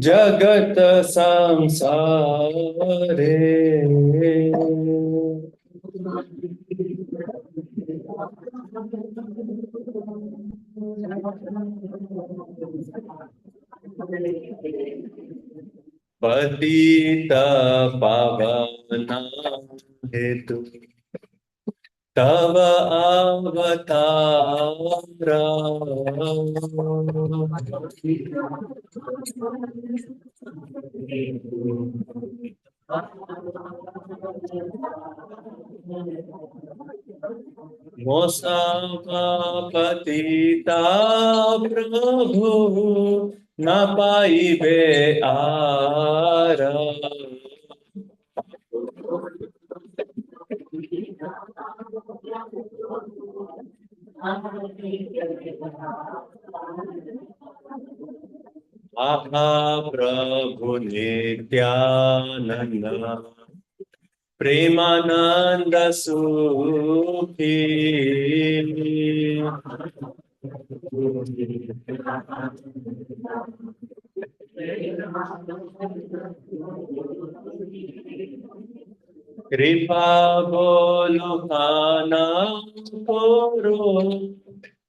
जगत संसारे पतित पावना हेतु तव अवतार पतिता प्रभु न पाइबे आर आहा प्रभु नित्यानंद प्रेमानंद सुखी कृपा बोलो खाना करो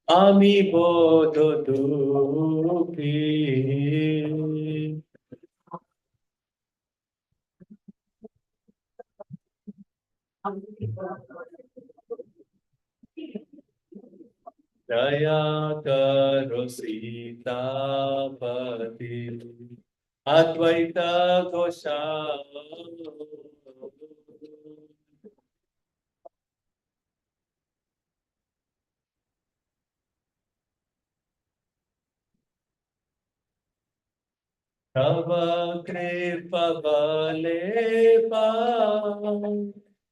आमी बोध दुखी दया करो सीतापति अद्वैत गोसाई तव कृपा बले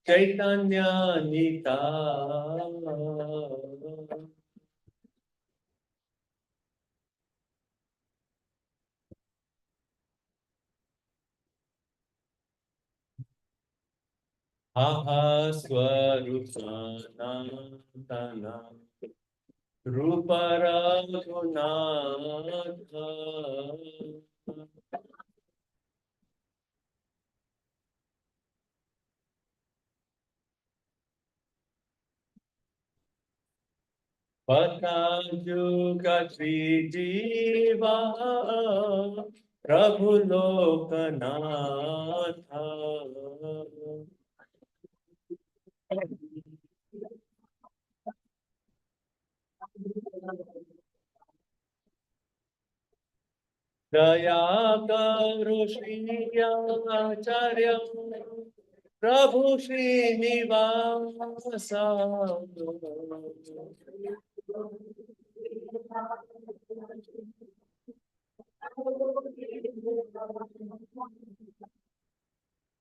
चैतन्य निताय आहा स्वरूप सनातन रूप रघुनाथ पता जुग श्रीजीवा प्रभु लोकनाथ दया करो श्री आचार्य प्रभु श्रीनिवास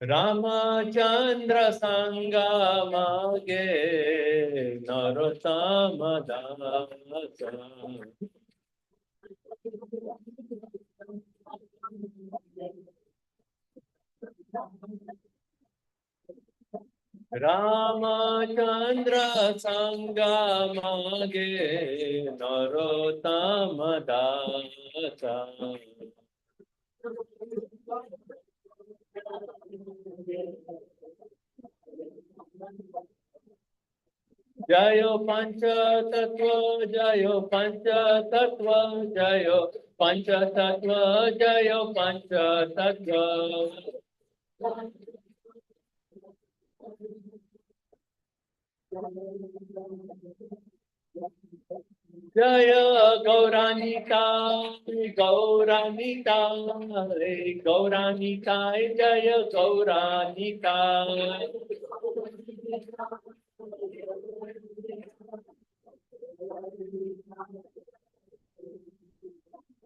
रामचंद्र संगा मागे नरोत्तम दास रामचंद्र संगा मागे नरोत्तम दास जय पंच तत्व जय पंच तत्व जय पंच तत्व जय पंच तत्व जय गौरानिताय गौरानिताय गौरानिताय जय गौरानिताय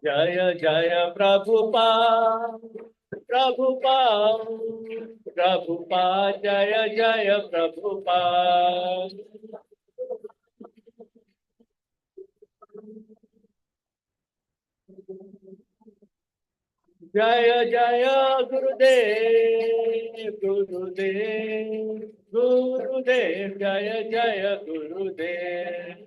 जय जय प्रभुपाद प्रभुपाद प्रभुपाद जय जय प्रभुपाद जय जय गुरुदेव गुरुदेव गुरुदेव जय जय गुरुदेव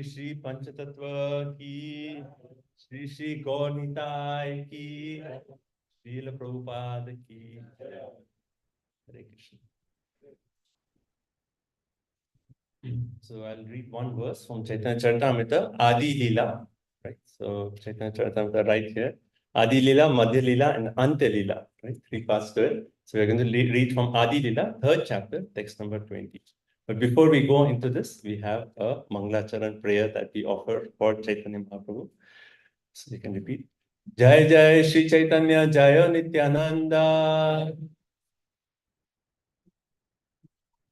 Shri Shri Panchatattva ki, Shri Shri Gaur Nitai ki, Srila Prabhupada ki. Hare Krishna. So I'll read one verse from Chaitanya Charitamrita, Adi Leela. Right. So Chaitanya Charitamrita right here. Adi Leela, Madhya Leela, and Ante Leela. Right. 3 parts to it. So we're going to read from Adi Leela, 3rd chapter, text number 20. But before we go into this, we have a Mangalacharan prayer that we offer for Chaitanya Mahaprabhu. So you can repeat. Jai Jai Shri Chaitanya Jaya Nityananda.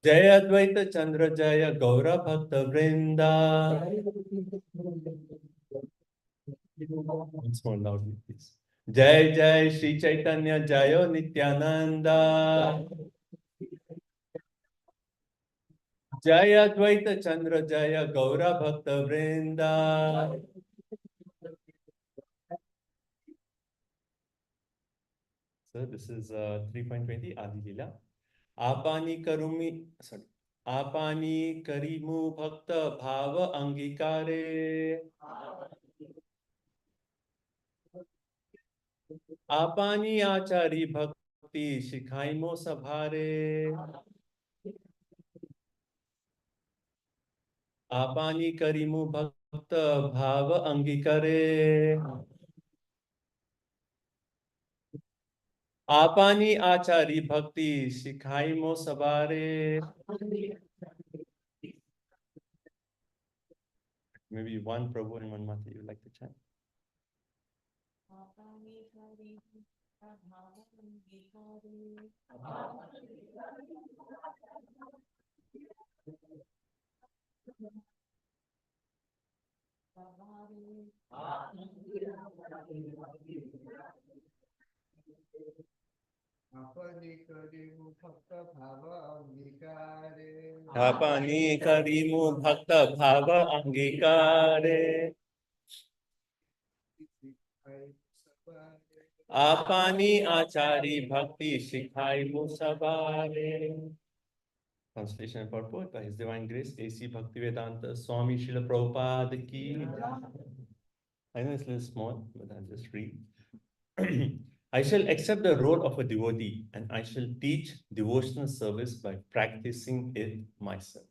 Jai Advaita Chandra Jaya Gaura Bhakta Vrinda. Once more loudly, please. Jai Jai Shri Chaitanya Jaya Nityananda. Jai Advaita Chandra Jaya Gaura Bhakta Vrinda. So this is 3.20 Adi Leela. Apani karumi, sorry. Apani karimu bhakta bhava angikare. Apani achari bhakti shikhaimo sabhare. Apani karimu bhakta bhava angikare. Apani achari bhakti shikhaimo sabhare. Maybe one Prabhu and one Mata you like to chant. Apani karimu bhakta bhava angikare. Apani achari bhakti shikhai musabare. Translation and purport by His Divine Grace A.C. Bhaktivedanta Swami Srila Prabhupada ki. I know it's a little small, but I'll just read. I shall accept the role of a devotee and I shall teach devotional service by practicing it myself.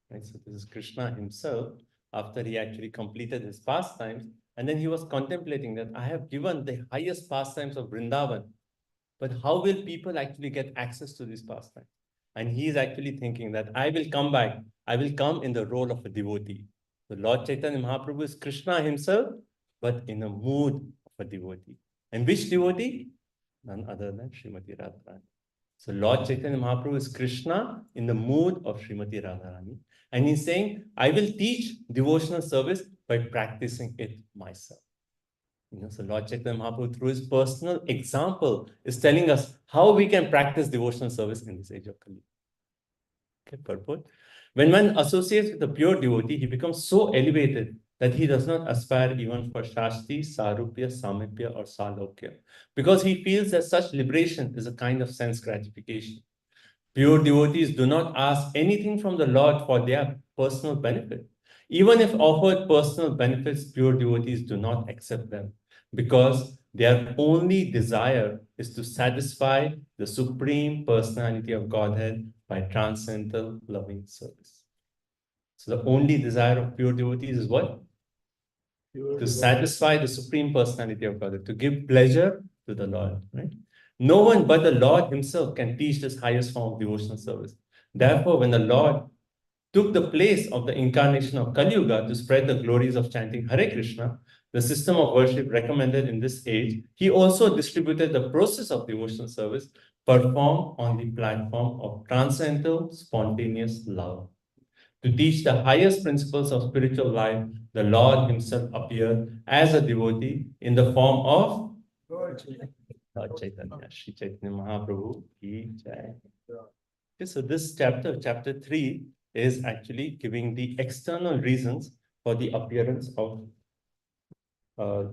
Right? So this is Krishna himself after he actually completed his pastimes, and then he was contemplating that I have given the highest pastimes of Vrindavan, but how will people actually get access to these pastimes? And he is actually thinking that I will come back, I will come in the role of a devotee. The Lord Chaitanya Mahaprabhu is Krishna himself, but in a mood of a devotee. And which devotee? None other than Srimati Radharani. So Lord Chaitanya Mahaprabhu is Krishna in the mood of Srimati Radharani. And he's saying, I will teach devotional service by practicing it myself. So Lord Chaitanya Mahaprabhu, through his personal example, is telling us how we can practice devotional service in this age of Kali. Okay, purport. When one associates with a pure devotee, he becomes so elevated that he does not aspire even for Shasti, Sarupya, Samipya, or Salokya, because he feels that such liberation is a kind of sense gratification. Pure devotees do not ask anything from the Lord for their personal benefit. Even if offered personal benefits, pure devotees do not accept them because their only desire is to satisfy the Supreme Personality of Godhead by transcendental loving service. So the only desire of pure devotees is what? To satisfy the Supreme Personality of Godhead, to give pleasure to the Lord, right? No one but the Lord himself can teach this highest form of devotional service. Therefore, when the Lord took the place of the incarnation of Kali Yuga to spread the glories of chanting Hare Krishna, the system of worship recommended in this age, he also distributed the process of devotional service performed on the platform of transcendental spontaneous love. To teach the highest principles of spiritual life, the Lord himself appeared as a devotee in the form of Lord Chaitanya, Shri Chaitanya Mahaprabhu ki jai. Okay, so this chapter, chapter 3, is actually giving the external reasons for the appearance of right.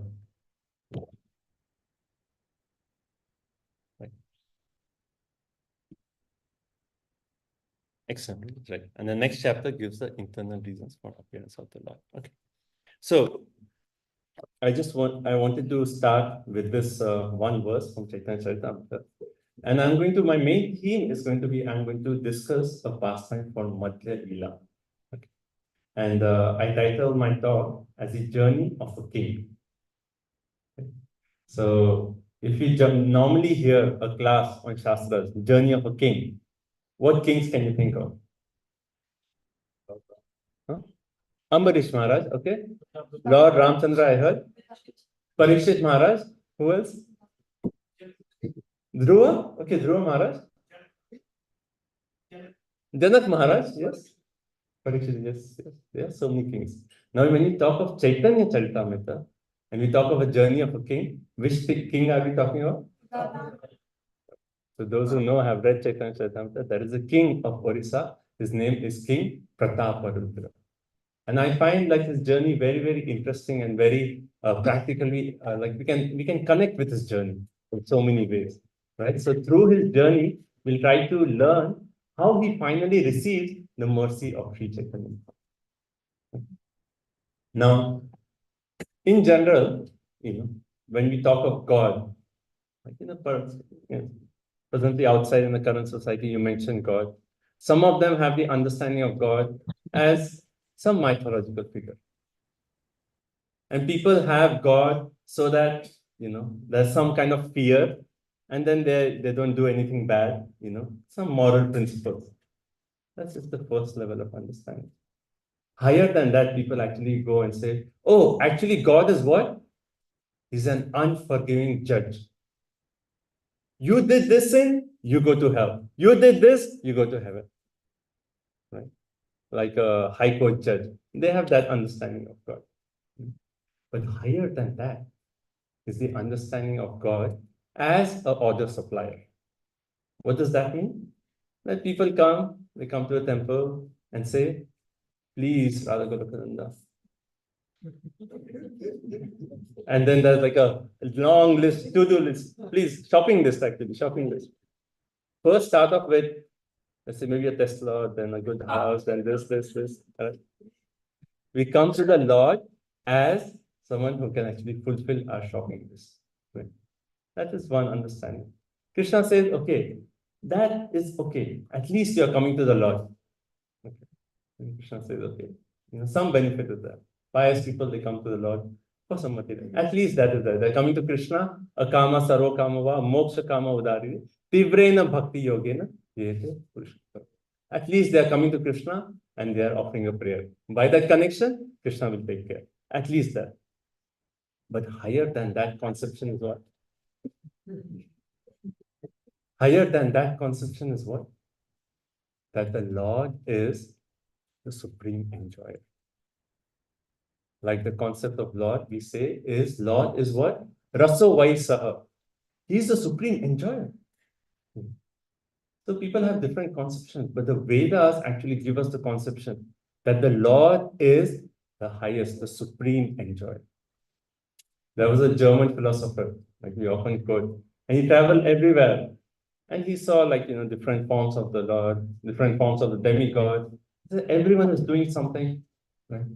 Excellent, right. And the next chapter gives the internal reasons for appearance of the Lord. Okay. So I wanted to start with this one verse from Chaitanya Charitamrita. And my main theme is going to be, I'm going to discuss a pastime called Madhya Lila. Okay. And I titled my talk as the journey of a king. Okay. So if you normally hear a class on Shastras, journey of a king, what kings can you think of? Huh? Ambarish Maharaj, okay. Lord Ramchandra, I heard. Parikshit Maharaj, who else? Dhruva, okay, Dhruva Maharaj. Janak Maharaj, yes. Parikshit, yes, yes. There are so many kings. Now, when we talk of Chaitanya Charitamrita, and we talk of a journey of a king, which king are we talking about? So those who know have read Chaitanya Charitamrita, there is a king of Orissa. His name is King Prataparudra. And I find like his journey very, very interesting and very practically like we can connect with his journey in so many ways, right? So through his journey, we'll try to learn how he finally received the mercy of Sri Chaitanya. Now, in general, when we talk of God, like presently outside in the current society, you mentioned God. Some of them have the understanding of God as some mythological figure. And people have God so that, there's some kind of fear, and then they don't do anything bad, some moral principles. That's just the first level of understanding. Higher than that, people actually go and say, oh, actually, God is what? He's an unforgiving judge. You did this sin, you go to hell. You did this, you go to heaven. Right? Like a high court judge. They have that understanding of God. But higher than that is the understanding of God as an order supplier. What does that mean? That people they come to a temple and say, please, Radha Golokananda. And then there's like a long list, to-do list. Please, shopping list actually, shopping list. First start off with, let's say maybe a Tesla, then a good house, then this. Right? We come to the Lord as someone who can actually fulfill our shopping list. Right? That is one understanding. Krishna says, okay, that is okay. At least you're coming to the Lord. Okay. And Krishna says, okay, some benefit is there. Pious people, they come to the Lord for some material. At least that is there. They're coming to Krishna, akama sarva kamava, moksha kama udarini, tivrena bhakti yogena, yete purushottam. At least they are coming to Krishna and they are offering a prayer. By that connection, Krishna will take care. At least that. But higher than that conception is what? Higher than that conception is what? That the Lord is the supreme enjoyer. Like the concept of Lord, we say is Lord is what? Raso Vaisaha. He's the supreme enjoyer. So people have different conceptions, but the Vedas actually give us the conception that the Lord is the highest, the supreme enjoyer. There was a German philosopher, like we often quote, and he traveled everywhere. And he saw different forms of the Lord, different forms of the demigod. So everyone is doing something, right?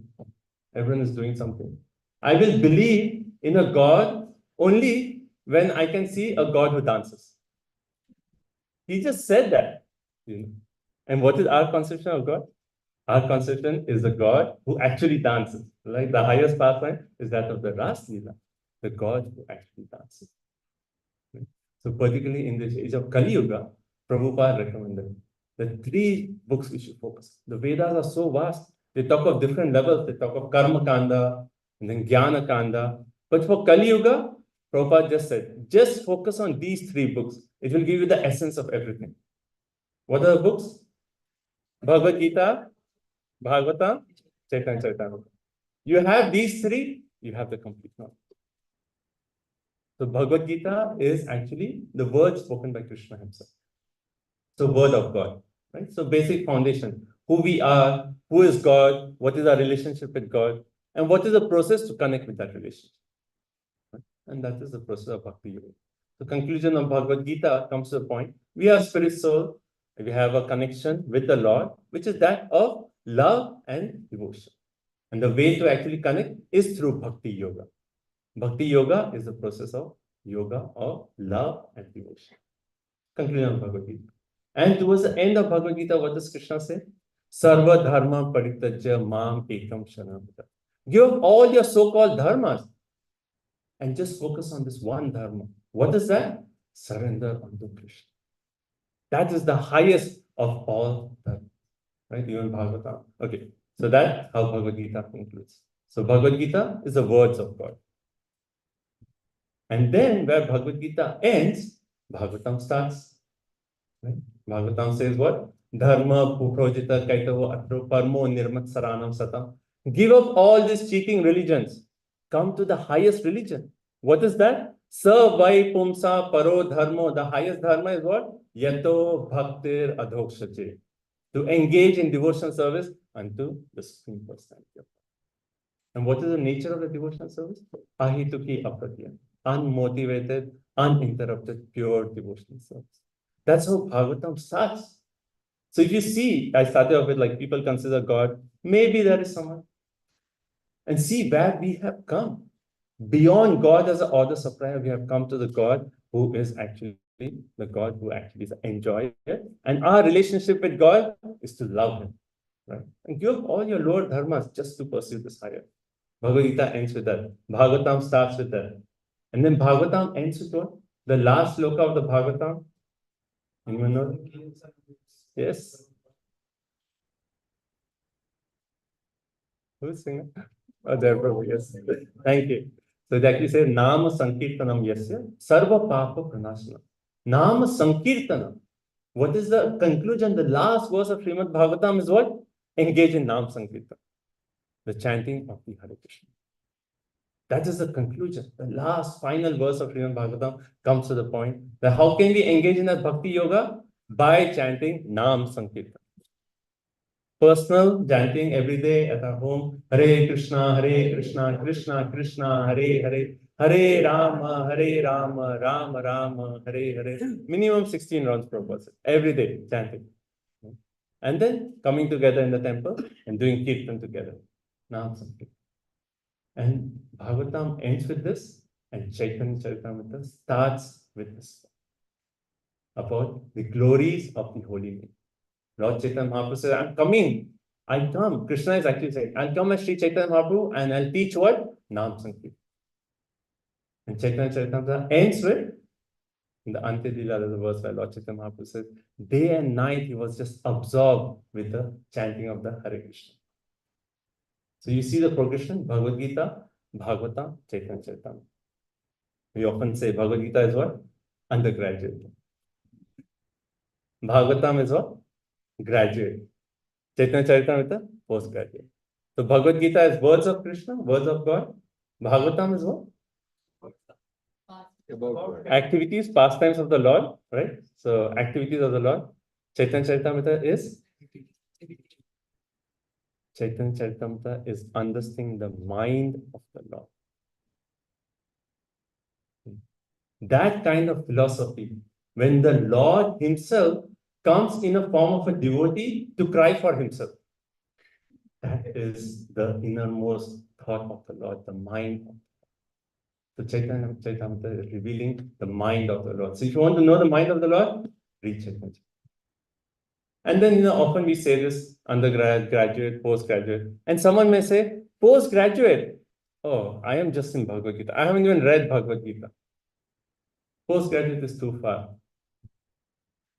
Everyone is doing something. I will believe in a God only when I can see a God who dances. He just said that. And what is our conception of God? Our conception is a God who actually dances. Like the highest pastime is that of the Ras Leela, the God who actually dances. So particularly in this age of Kali Yuga, Prabhupada recommended the 3 books we should focus. The Vedas are so vast. They talk of different levels. They talk of Karma Kanda and then Jnana Kanda. But for Kali Yuga, Prabhupada just said, just focus on these 3 books. It will give you the essence of everything. What are the books? Bhagavad Gita, Bhagavatam, Chaitanya Charitamrita. You have these 3, you have the complete knowledge. So Bhagavad Gita is actually the word spoken by Krishna himself. So word of God, right? So basic foundation, who we are, who is God, what is our relationship with God, and what is the process to connect with that relationship. Right? And that is the process of Bhakti Yoga. The conclusion of Bhagavad Gita comes to the point, we are spirit soul, we have a connection with the Lord, which is that of love and devotion. And the way to actually connect is through Bhakti Yoga. Bhakti Yoga is the process of yoga of love and devotion. Conclusion of Bhagavad Gita. And towards the end of Bhagavad Gita, what does Krishna say? Sarva dharma paritajya mam ekam sharanam. Give up all your so-called dharmas and just focus on this one dharma. What is that? Surrender unto Krishna. That is the highest of all dharma. Right? Even Bhagavatam. Okay. So that's how Bhagavad Gita concludes. So Bhagavad Gita is the words of God. And then where Bhagavad Gita ends, Bhagavatam starts. Right? Bhagavatam says what? Dharma puprojita kaitavo atro parmo nirmat saranam satam. Give up all these cheating religions. Come to the highest religion. What is that? Sa vai pumsa paro dharmo. The highest dharma is what? Yato bhaktir adhokshache. To engage in devotional service unto the Supreme Personality of God. And what is the nature of the devotional service? Ahituki apratya. Unmotivated, uninterrupted, pure devotional service. That's how Bhagavatam starts. So if you see, I started off with like people consider God, maybe there is someone. And see where we have come. Beyond God as an order supplier, we have come to the God who is actually the God who actually is enjoy it. And our relationship with God is to love Him. Right? And give up all your lower dharmas just to pursue this higher. Bhagavad Gita ends with that. Bhagavatam starts with that. And then Bhagavatam ends with what? The last sloka of the Bhagavatam. Anyone know? Yes. Who's singing? Oh, there, Prabhu. Yes. Thank you. So it actually says, Nama Sankirtanam Yasya Sarva Papa Pranashana. Nama Sankirtanam. What is the conclusion? The last verse of Srimad Bhagavatam is what? Engage in Nam Sankirtan. The chanting of the Hare Krishna. That is the conclusion. The last final verse of Srimad Bhagavatam comes to the point that how can we engage in that Bhakti Yoga? By chanting Nam Sankirtan. Personal chanting every day at our home. Hare Krishna, Krishna Krishna, Hare Hare. Hare Rama, Rama Rama, Hare Hare. Minimum 16 rounds per person. Every day chanting. And then coming together in the temple and doing kirtan together. Nam Sankirtan. And Bhagavatam ends with this, and Chaitanya Charitamrita starts with this about the glories of the holy name. Lord Chaitanya Mahaprabhu says, I'm coming. I come. Krishna is actually saying, I'll come as Sri Chaitanya Mahaprabhu and I'll teach what? Nam Sankirtan. And Chaitanya Charitamrita ends with, in the Ante Lila, there's a verse where Lord Chaitanya Mahaprabhu says, day and night he was just absorbed with the chanting of the Hare Krishna. So you see the progression, Bhagavad Gita, Bhagavatam, Chaitanya Charitamrita. We often say Bhagavad Gita is what? Undergraduate. Bhagavatam is what? Graduate. Chaitanya Charitamrita, postgraduate. So Bhagavad Gita is words of Krishna, words of God. Bhagavatam is what? Activities, pastimes of the Lord, right? So activities of the Lord. Chaitanya Charitamrita is understanding the mind of the Lord. That kind of philosophy, when the Lord Himself comes in a form of a devotee to cry for Himself, that is the innermost thought of the Lord, the mind of the Chaitanya Charitamrita is revealing the mind of the Lord. So if you want to know the mind of the Lord, read Chaitanya. And then, often we say this, undergrad, graduate, postgraduate. And someone may say, postgraduate. Oh, I am just in Bhagavad Gita. I haven't even read Bhagavad Gita. Postgraduate is too far.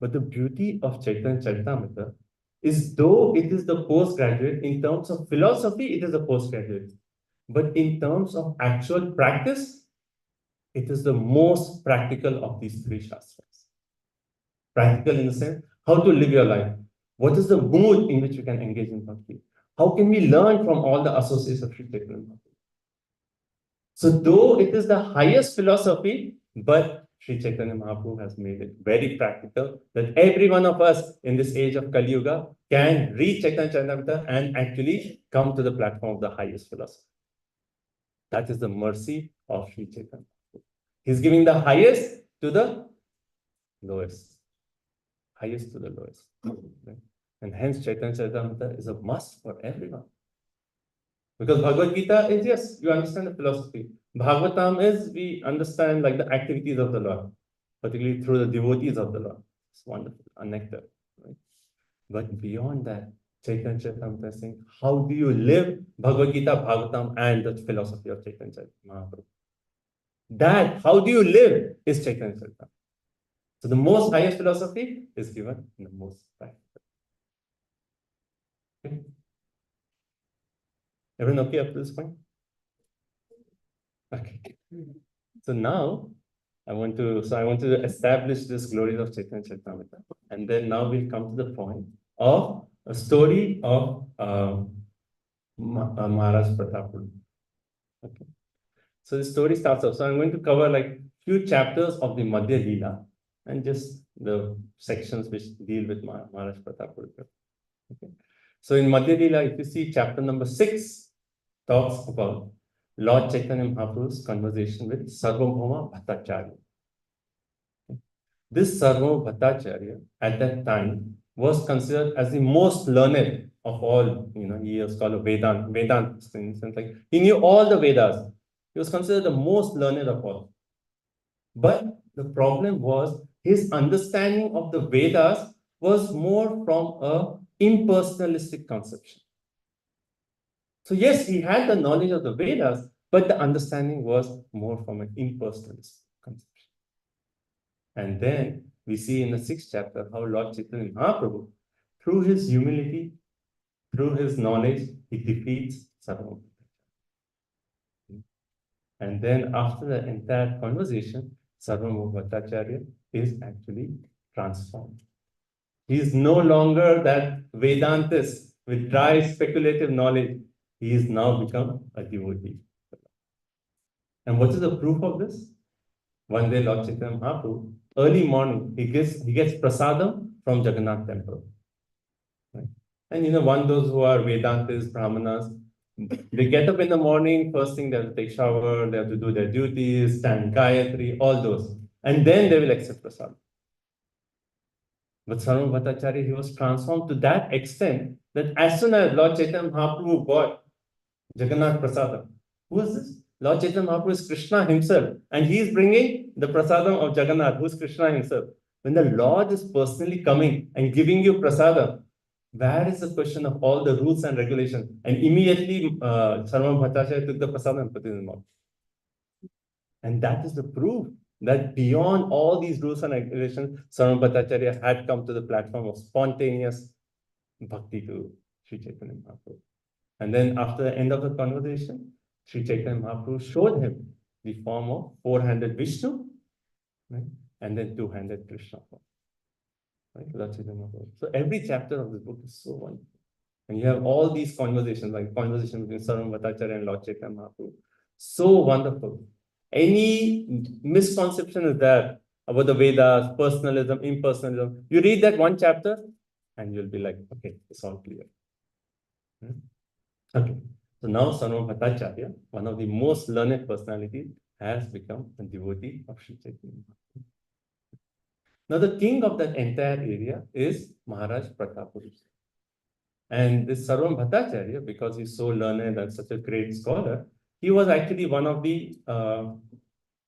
But the beauty of Chaitanya Charitamrita is, though it is the postgraduate, in terms of philosophy, it is a postgraduate. But in terms of actual practice, it is the most practical of these three shastras. Practical in the sense, how to live your life. What is the mood in which you can engage in bhakti? How can we learn from all the associates of Sri Chaitanya Bhakti? So though it is the highest philosophy, but Sri Chaitanya Mahaprabhu has made it very practical that every one of us in this age of Kali Yuga can read Chaitanya Charitamrita and actually come to the platform of the highest philosophy. That is the mercy of Sri Chaitanya. He's giving the highest to the lowest. highest to the lowest. Right? And hence Chaitanya Charitamrita is a must for everyone. Because Bhagavad Gita is, yes, you understand the philosophy. Bhagavatam is, we understand like the activities of the Lord, particularly through the devotees of the Lord. It's wonderful, a nectar. Right? But beyond that, Chaitanya Charitamrita is saying, how do you live Bhagavad Gita, Bhagavatam, and the philosophy of Chaitanya Mahaprabhu? That, how do you live, is Chaitanya Charitamrita. So the most highest philosophy is given in the most practical. Okay. Everyone okay up to this point? Okay. So now I want to establish this glory of Chaitanya Charitamrita, and then now we'll come to the point of a story of Maharaj Prataparudra. Okay. So the story starts off. So I'm going to cover like few chapters of the Madhya Leela and just the sections which deal with Maharaj Prataparudra. Okay. So in Madhya Leela, if you see chapter number 6 talks about Lord Chaitanya Mahaprabhu's conversation with Sarvabhauma Bhattacharya. This Sarvabhauma Bhattacharya at that time was considered as the most learned of all, he was called a Vedanta, in the sense like he knew all the Vedas. He was considered the most learned of all. But the problem was his understanding of the Vedas was more from a impersonalistic conception. So yes, he had the knowledge of the Vedas, but the understanding was more from an impersonalist conception. And then we see in the 6th chapter how Lord Chaitanya Mahaprabhu, through his humility, through his knowledge, he defeats Sarvabhauma. And then after the entire conversation, Sarvabhauma Bhattacharya is actually transformed. He is no longer that Vedantist with dry speculative knowledge. He is now become a devotee. And what is the proof of this? One day, Lord Chaitanya Mahaprabhu, early morning, he gets prasadam from Jagannath temple. Right? And one those who are Vedantists, Brahmanas, they get up in the morning, first thing they have to take shower, they have to do their duties, stand Gayatri, all those. And then they will accept prasadam. But Sarvabhauma Bhattacharya, he was transformed to that extent that as soon as Lord Chaitanya Mahaprabhu got Jagannath prasadam, who is this? Lord Chaitanya Mahaprabhu is Krishna himself, and he is bringing the prasadam of Jagannath, who is Krishna himself. When the Lord is personally coming and giving you prasadam, where is the question of all the rules and regulations? And immediately, Sarvabhauma Bhattacharya took the prasadam and put it in his mouth. And that is the proof that beyond all these rules and regulations, Sarvabhauma Bhattacharya had come to the platform of spontaneous bhakti to Sri Chaitanya Mahaprabhu. And then after the end of the conversation, Sri Chaitanya Mahaprabhu showed him the form of 400 Vishnu, right? And then 200 Krishna form. Right? So every chapter of this book is so wonderful. And you have all these conversations, like conversation between Sarvabhauma Bhattacharya and Lord Chaitanya Mahaprabhu. So wonderful. Any misconception is there about the Vedas, personalism, impersonalism. You read that one chapter and you'll be like, okay, it's all clear. Okay. So now Sarvabhauma Bhattacharya, one of the most learned personalities, has become a devotee of Sri Chaitanya Mahaprabhu. Now the king of that entire area is Maharaj Prataparudra. And this Sarvabhauma Bhattacharya, because he's so learned and such a great scholar, he was actually one of the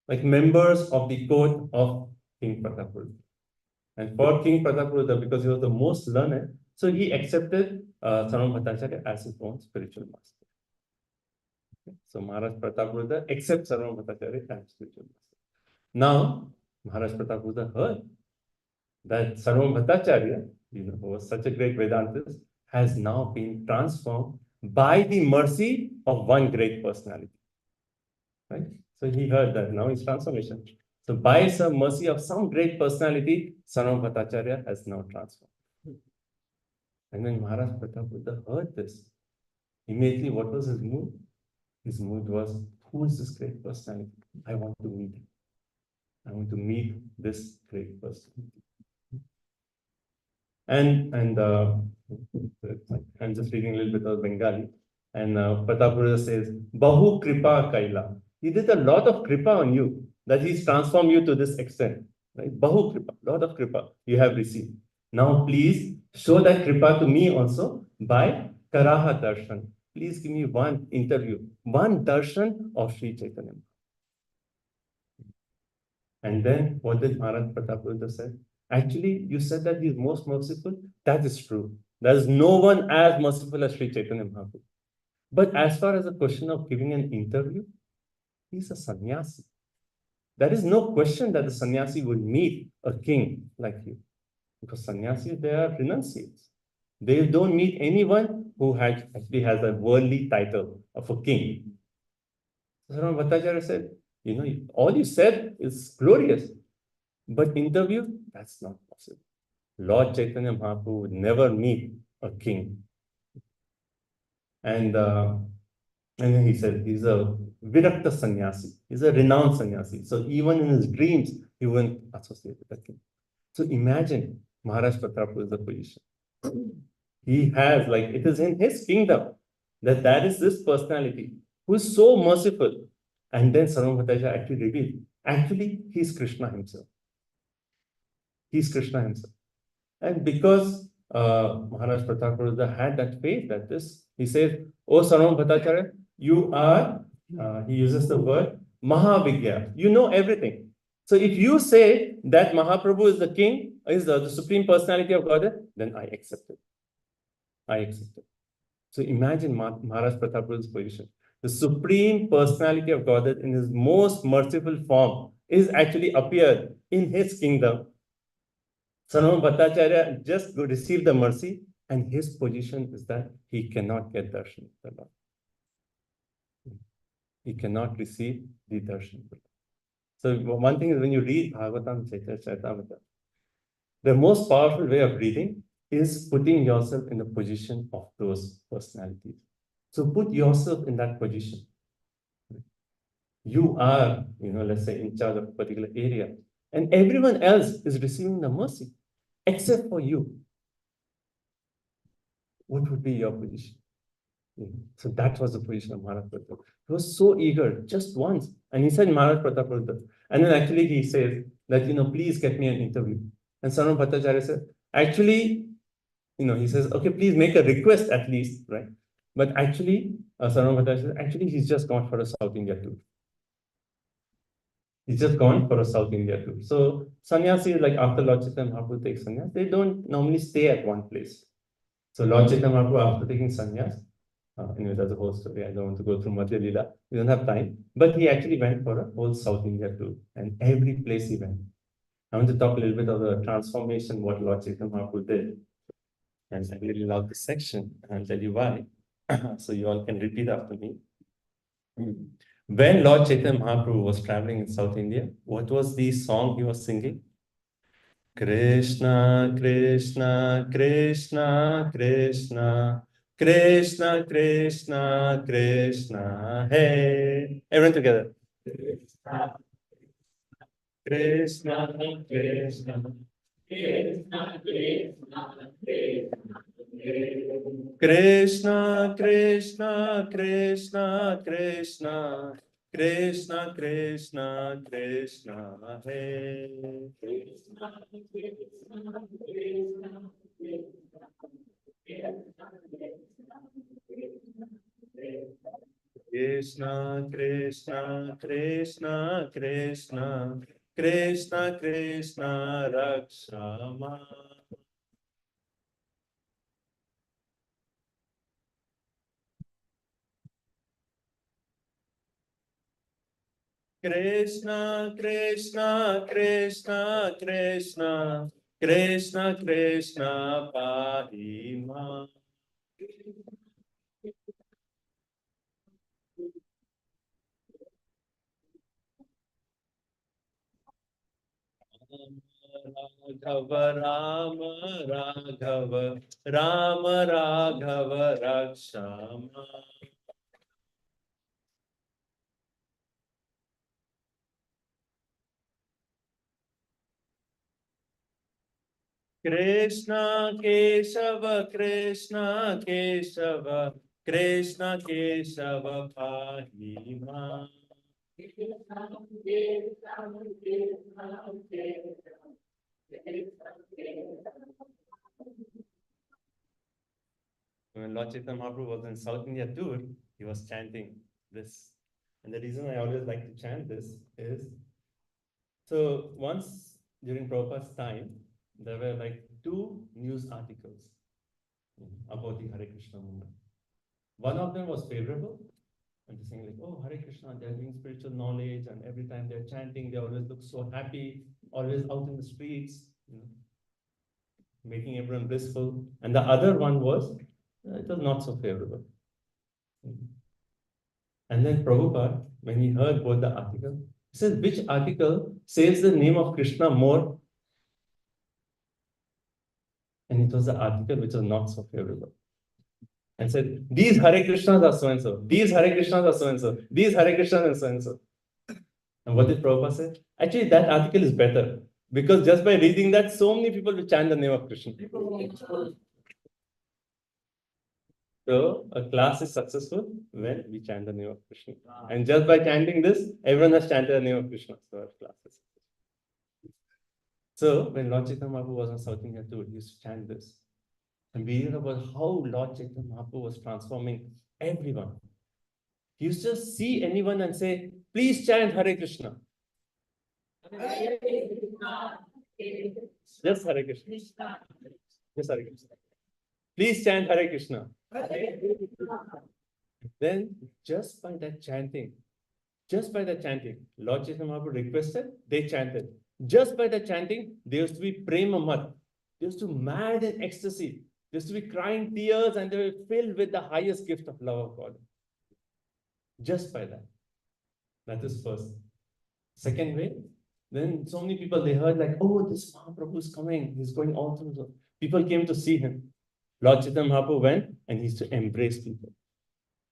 members of the court of King Prataparudra. And for King Prataparudra, because he was the most learned, so he accepted Sarvabhauma Bhattacharya as his own spiritual master. Okay. So Maharaj Prataparudra accepts Sarvabhauma Bhattacharya as spiritual master. Now, Maharaj Prataparudra heard that Sarvabhauma Bhattacharya, who was such a great Vedantist, has now been transformed by the mercy of one great personality. Right? So he heard that now his transformation. So by some mercy of some great personality, Sarvabhauma Bhattacharya has now transformed. And when Maharaj Prataparudra heard this, immediately what was his mood? His mood was, who is this great personality? I want to meet him. I want to meet this great personality. And I'm just reading a little bit of Bengali. And Prataparudra says, Bahu Kripa Kaila. He did a lot of Kripa on you, that he's transformed you to this extent. Right? Bahu Kripa, lot of Kripa you have received. Now please show that kripa to me also by Karaha Darshan. Please give me one interview, one darshan of Sri Chaitanya. And then what did Maharaj Prataparudra say? Actually, you said that he is most merciful. That is true. There is no one as merciful as Sri Chaitanya Mahaprabhu. But as far as the question of giving an interview, he's a sannyasi. There is no question that the sannyasi would meet a king like you. Because sannyasis, they are renunciates. They don't meet anyone who actually has a worldly title of a king. Sarvam Bhattacharya said, all you said is glorious, but interview, that's not possible. Lord Chaitanya Mahaprabhu would never meet a king. And then he said, he's a Virakta sannyasi. He's a renowned sannyasi. So even in his dreams, he wouldn't associate with the king. So imagine Maharaj Prataparudra position. He has, like, it is in his kingdom that is this personality who is so merciful. And then Sarvam Bhattacharya actually revealed, actually, he's Krishna himself. He's Krishna himself. And because Maharaj Prataparudra had that faith that this, he says, "Oh Sarvam Bhattacharya, you are," he uses the word Mahavigya. You know everything. So if you say that Mahaprabhu is the king, is the supreme personality of Godhead, then I accept it. I accept it. So imagine Maharaj Prataparudра's position. The supreme personality of Godhead in his most merciful form is actually appeared in his kingdom. Sarvam Bhattacharya just received the mercy, and his position is that he cannot get darshan. He cannot receive the darshan. So one thing is when you read Bhagavatam, Chaitamrita, the most powerful way of reading is putting yourself in the position of those personalities. So put yourself in that position. You are, let's say, in charge of a particular area, and everyone else is receiving the mercy, except for you. What would be your position? So that was the position of Maharaj Prataparudra. He was so eager, just once. And he said, Maharaj Prataparudra. And then actually he says that, please get me an interview. And Sarvam Bhattacharya said, actually, he says, okay, please make a request at least, right? But actually, Sarvam Bhattacharya said, actually, he's just gone for a South India tour. He's just gone for a South India tour. So sannyasi, like after Lord Chaitanya Mahaprabhu takes sannyas, they don't normally stay at one place. So Lord Chaitanya Mahaprabhu, after taking sannyas, anyway, that's a whole story. I don't want to go through Madhya Leela. We don't have time. But he actually went for a whole South India tour. And every place he went. I want to talk a little bit of the transformation, what Lord Chaitanya Mahaprabhu did. And I really love this section. And I'll tell you why. So you all can repeat after me. When Lord Chaitanya Mahaprabhu was traveling in South India, what was the song he was singing? Krishna, Krishna, Krishna, Krishna, Krishna, Krishna, Krishna, hey. Everyone together. Krishna, Krishna, Krishna, Krishna, Krishna, Krishna, Krishna, Krishna, Krishna, Krishna, Hare. Krishna, Krishna, Krishna, Krishna, Krishna, Krishna, Rakshama. Krishna, Krishna, Krishna, Krishna, Krishna, Krishna, Pahima. Raghava, Rama, Raghava, Rama, Raghava, Rakshama. Krishna Kesava, Krishna Kesava, Krishna Kesava Pahima. When Lord Chaitanya Mahaprabhu was in South India tour, he was chanting this. And the reason I always like to chant this is, so once during Prabhupada's time, there were like 2 news articles about the Hare Krishna movement. One of them was favorable, and they're saying like, oh, Hare Krishna, they're giving spiritual knowledge, and every time they're chanting, they always look so happy, always out in the streets, making everyone blissful. And the other one was, it was not so favorable. And then Prabhupada, when he heard both the articles, he says, which article says the name of Krishna more? And it was the article which was not so favorable. And said, these Hare Krishnas are so and so, these Hare Krishnas are so and so, these Hare Krishnas are so and so. And what did Prabhupada say? Actually, that article is better, because just by reading that, so many people will chant the name of Krishna. So a class is successful when we chant the name of Krishna. And just by chanting this, everyone has chanted the name of Krishna. So our class is successful. So when Lord Chaitanya Mahaprabhu was on South India tour, he used to chant this. And we hear about how Lord Chaitanya Mahaprabhu was transforming everyone. He used to see anyone and say, please chant Hare Krishna. Just Hare Krishna. Just Hare Krishna. Please chant Hare Krishna. Then just by that chanting, Lord Chaitanya Mahaprabhu requested, they chanted. Just by the chanting, they used to be prema mat. They used to be mad in ecstasy. They used to be crying tears, and they were filled with the highest gift of love of God. Just by that. That is first. Second way, then so many people, they heard like, oh, this Mahaprabhu is coming. He's going all through. The... People came to see him. Lord Chaitanya Mahaprabhu went, and he used to embrace people.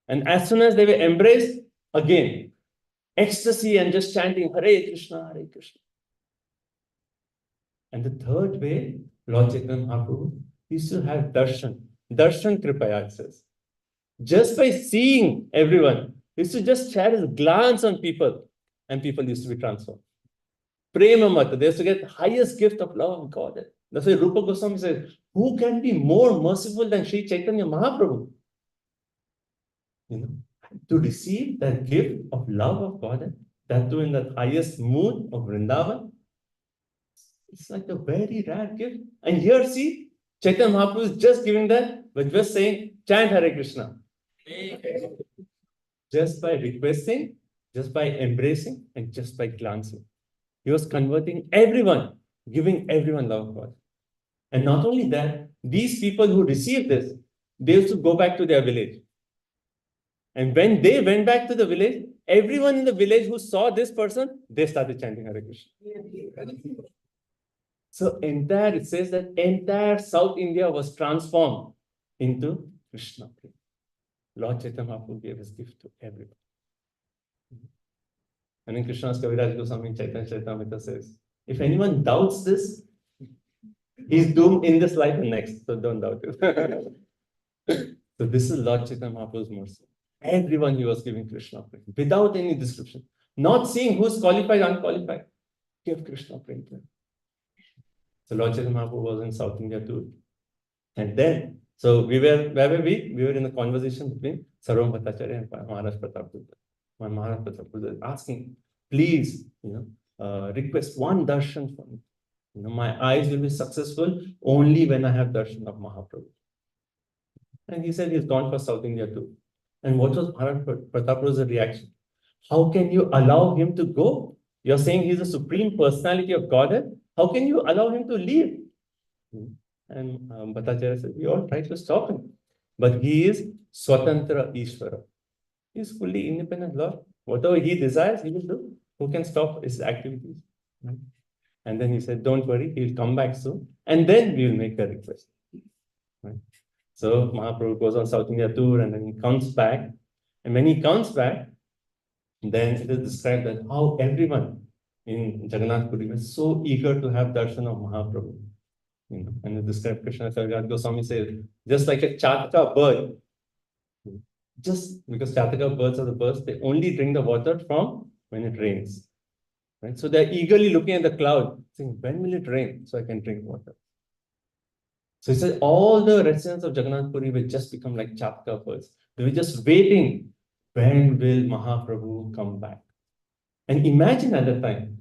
And as soon as they were embraced, again, ecstasy and just chanting, Hare Krishna, Hare Krishna. And the third way, Lord Chaitanya Mahaprabhu used to have darshan. Darshan kripaya, it says. Just by seeing everyone, he used to just share his glance on people, and people used to be transformed. Prema mata, they used to get the highest gift of love of God. That's why Rupa Goswami says, who can be more merciful than Sri Chaitanya Mahaprabhu? To receive that gift of love of God, that too in the highest mood of Vrindavan, it's like a very rare gift. And here, see, Chaitanya Mahaprabhu is just giving that, but just saying, chant Hare Krishna. Just by requesting, just by embracing, and just by glancing. He was converting everyone, giving everyone love of God. And not only that, these people who received this, they used to go back to their village. And when they went back to the village, everyone in the village who saw this person, they started chanting Hare Krishna. So it says that entire South India was transformed into Krishna. Lord Chaitanya Mahaprabhu gave his gift to everyone. And in Krishna's Kaviraj Goswami Chaitanya Charitamrita says, if anyone doubts this, he's doomed in this life and next. So don't doubt it. So this is Lord Chaitanya Mahaprabhu's mercy. Everyone he was giving Krishna Prem without any description. Not seeing who's qualified, unqualified. Give Krishna Prem to him. So Lord Chaitanya Mahaprabhu was in South India too. And then, so where were we? We were in a conversation between Sarvam Bhattacharya and Maharaj Prataparudra. Maharaj Prataparudra asking, please, request one darshan for me. My eyes will be successful only when I have darshan of Mahaprabhu. And he said he's gone for South India too. And what was Maharaj Prataparudра's reaction? How can you allow him to go? You're saying he's the supreme personality of Godhead. How can you allow him to leave? And Bhattacharya said, we all try to stop him. But he is Swatantra Ishvara. He is fully independent Lord. Whatever he desires, he will do. Who can stop his activities? And then he said, don't worry, he'll come back soon. And then we will make a request. Right? So Mahaprabhu goes on South India tour, and then he comes back. And when he comes back, then it is described that how everyone in Jagannath Puri was so eager to have darshan of Mahaprabhu. And it described Krishna Kaviraj Goswami says, just like a Chataka bird, just because Chataka birds are the birds, they only drink the water from when it rains. Right? So they're eagerly looking at the cloud, saying, when will it rain so I can drink water? So he said all the residents of Jagannath Puri will just become like chapka birds. They were just waiting, when will Mahaprabhu come back? And imagine at the time,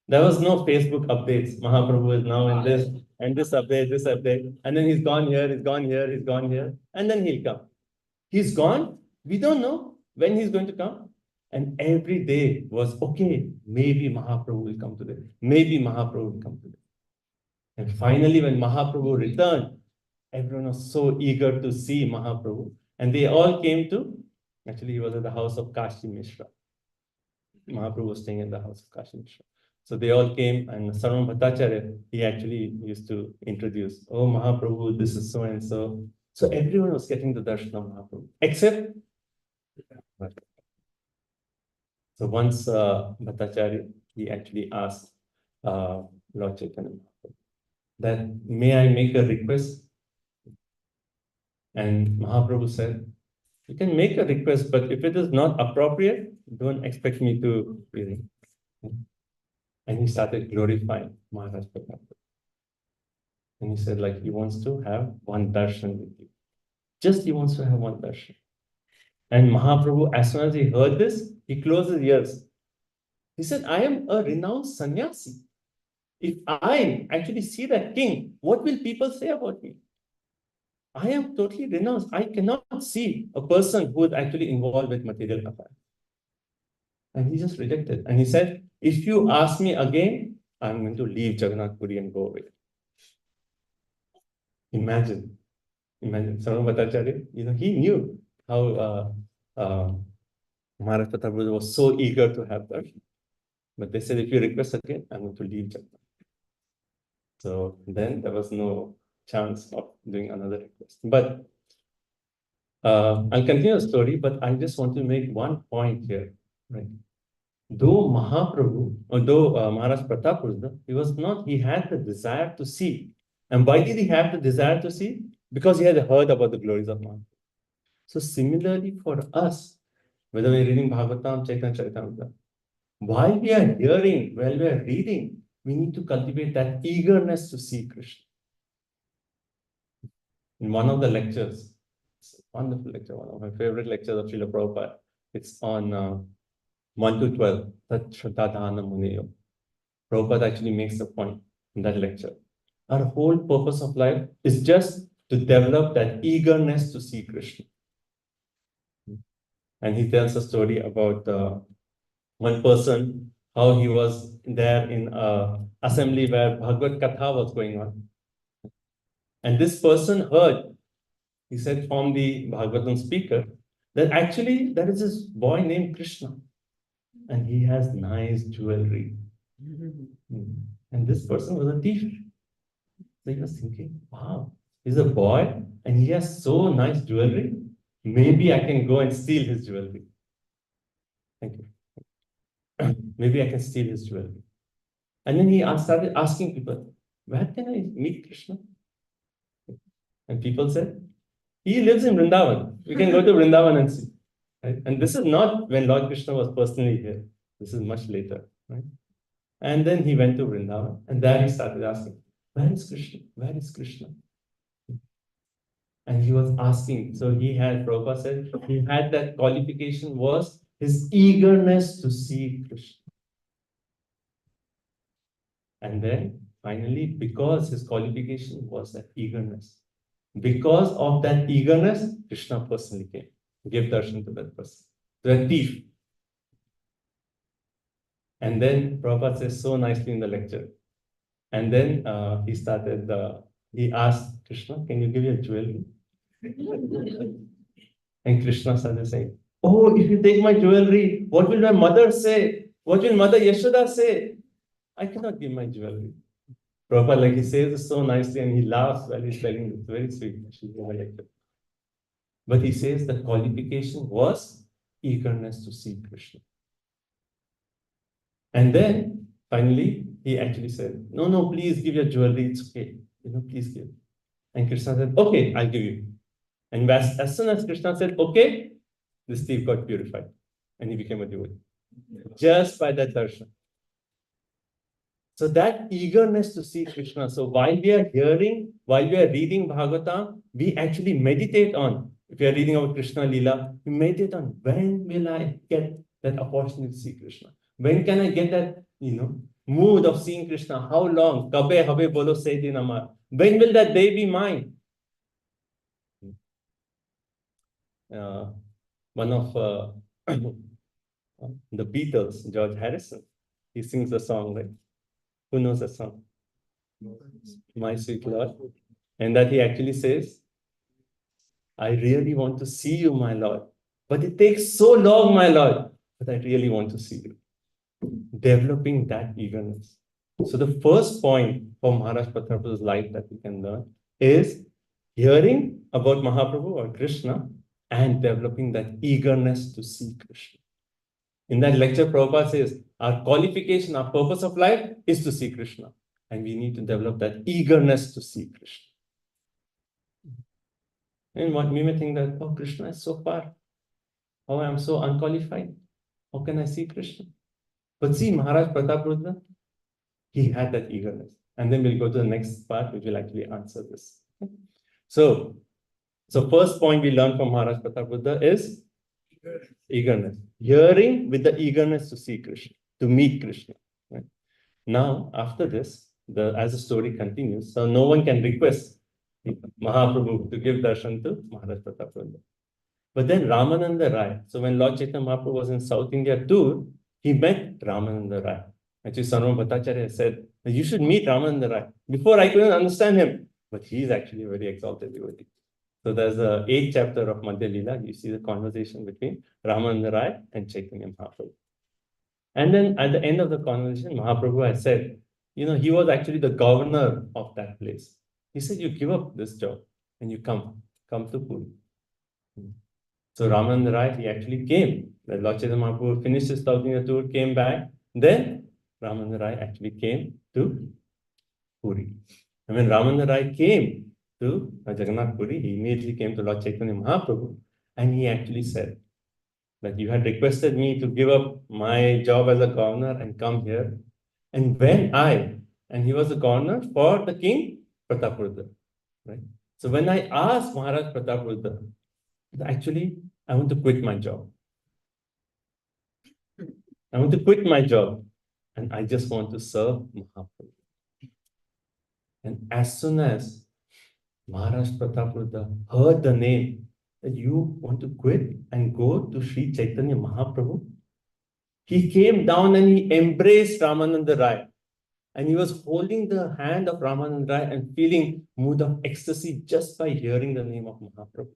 there was no Facebook updates. Mahaprabhu is now in this, and this update, and then he's gone here, he's gone here, he's gone here, and then he'll come. He's gone. We don't know when he's going to come. And every day was, okay, maybe Mahaprabhu will come today. Maybe Mahaprabhu will come today. And finally, when Mahaprabhu returned, everyone was so eager to see Mahaprabhu. And they all came to, actually, he was at the house of Kashi Mishra. Mahaprabhu was staying at the house of Kashi Mishra. So they all came, and Sarvam Bhattacharya, he actually used to introduce, oh, Mahaprabhu, this is so and so. So everyone was getting the darshan of Mahaprabhu, except. So once Bhattacharya, he actually asked Lord Chaitanya that, may I make a request? And Mahaprabhu said, you can make a request, but if it is not appropriate, don't expect me to. And he started glorifying Maharaj Prataparudra. And he said, like, he wants to have one darshan with you. Just he wants to have one darshan. And Mahaprabhu, as soon as he heard this, he closed his ears. He said, I am a renowned sannyasi. If I actually see that king, what will people say about me? I am totally renounced. I cannot see a person who is actually involved with material affairs. And he just rejected. And he said, if you ask me again, I'm going to leave Jagannath Puri and go away. Imagine, Sarvam Bhattacharya, he knew how Maharaj Prataparudra was so eager to have darshan. But they said, if you request again, I'm going to leave Jagannath. So then there was no chance of doing another request. But I'll continue the story, but I just want to make one point here. Right? Though Mahaprabhu, or though Maharaj Prataparudra, he had the desire to see. And why did he have the desire to see? Because he had heard about the glories of Mahaprabhu. So similarly for us, whether we're reading Bhagavatam, Chaitanya Charitamrita, while we are hearing, while we are reading, we need to cultivate that eagerness to see Krishna. In one of the lectures, it's a wonderful lecture, one of my favorite lectures of Srila Prabhupada, it's on 1 to 12, Tat Shraddhadhana Muneyo. Prabhupada actually makes the point in that lecture. Our whole purpose of life is just to develop that eagerness to see Krishna. And he tells a story about one person, how he was there in an assembly where Bhagavad Katha was going on. And this person heard, he said from the Bhagavatam speaker, that actually there is this boy named Krishna. And he has nice jewelry. And this person was a thief. So he was thinking, wow, he's a boy and he has so nice jewelry. Maybe I can go and steal his jewelry. Thank you. Maybe I can steal his jewelry. And then he started asking people, where can I meet Krishna? And people said, he lives in Vrindavan. We can go to Vrindavan and see. Right? And this is not when Lord Krishna was personally here. This is much later. Right? And then he went to Vrindavan. And there he started asking, where is Krishna? Where is Krishna? And he was asking. So he had, Prabhupada said, he had that qualification was his eagerness to see Krishna. And then finally, because his qualification was that eagerness, because of that eagerness, Krishna personally came, gave darshan to that person, to that thief. And then Prabhupada says so nicely in the lecture. And then he asked Krishna, can you give your jewelry? And Krishna started saying, oh, if you take my jewelry, what will my mother say? What will Mother Yashoda say? I cannot give my jewelry. Prabhupada, like he says it so nicely and he laughs while he's telling it. It's very sweet. But he says the qualification was eagerness to see Krishna. And then finally, he actually said, no, please give your jewelry. It's okay. Please give. And Krishna said, okay, I'll give you. And as soon as Krishna said, okay, this thief got purified and he became a devotee. Just by that darshan. So that eagerness to see Krishna. So while we are reading Bhagavatam, we actually meditate on. If we are reading about Krishna Leela, we meditate on when will I get that opportunity to see Krishna? When can I get that, mood of seeing Krishna? How long? Kabe habe bolo se din amar. When will that day be mine? One of the Beatles, George Harrison, he sings a song, right? Who knows the song? My Sweet Lord. And that he actually says, I really want to see you, my Lord. But it takes so long, my Lord. But I really want to see you. Developing that eagerness. So the first point for Maharaj Prataparudра's life that we can learn is hearing about Mahaprabhu or Krishna and developing that eagerness to see Krishna. In that lecture, Prabhupada says, our qualification, our purpose of life is to see Krishna. And we need to develop that eagerness to see Krishna. And what we may think that, oh, Krishna is so far. Oh, I'm so unqualified. How can I see Krishna? But see, Maharaj Prataparudra, he had that eagerness. And then we'll go to the next part, which will actually answer this. So first point we learned from Maharaj Prataparudra is eagerness. Hearing with the eagerness to see Krishna, to meet Krishna. Right? Now, after this, as the story continues, so no one can request Mahaprabhu to give darshan to Maharaj Prataparudra. But then Ramananda Rai, so when Lord Chaitanya Mahaprabhu was in South India tour, he met Ramananda Rai. Actually, Sarvam Bhattacharya said, you should meet Ramananda Rai. Before I couldn't understand him, but he's actually a very exalted devotee. So there's the 8th chapter of Madhya Leela. You see the conversation between Ramananda Rai and Chaitanya Mahaprabhu. And then at the end of the conversation, Mahaprabhu had said, he was actually the governor of that place. He said, you give up this job and you come to Puri. So Ramananda Rai, he actually came. The Lord Chaitanya Mahaprabhu finished his South India tour, came back. Then Ramananda Rai actually came to Puri. And when Ramananda Rai came to Jagannath Puri, he immediately came to Lord Chaitanya Mahaprabhu and he actually said that you had requested me to give up my job as a governor and come here. And he was the governor for the king Prataparudra, right? So when I asked Maharaj Prataparudra, actually, I want to quit my job. I want to quit my job and I just want to serve Mahaprabhu. And as soon as Maharaj Prataparudra heard the name that you want to quit and go to Sri Chaitanya Mahaprabhu, he came down and he embraced Ramananda Rai. And he was holding the hand of Ramananda Rai and feeling mood of ecstasy just by hearing the name of Mahaprabhu.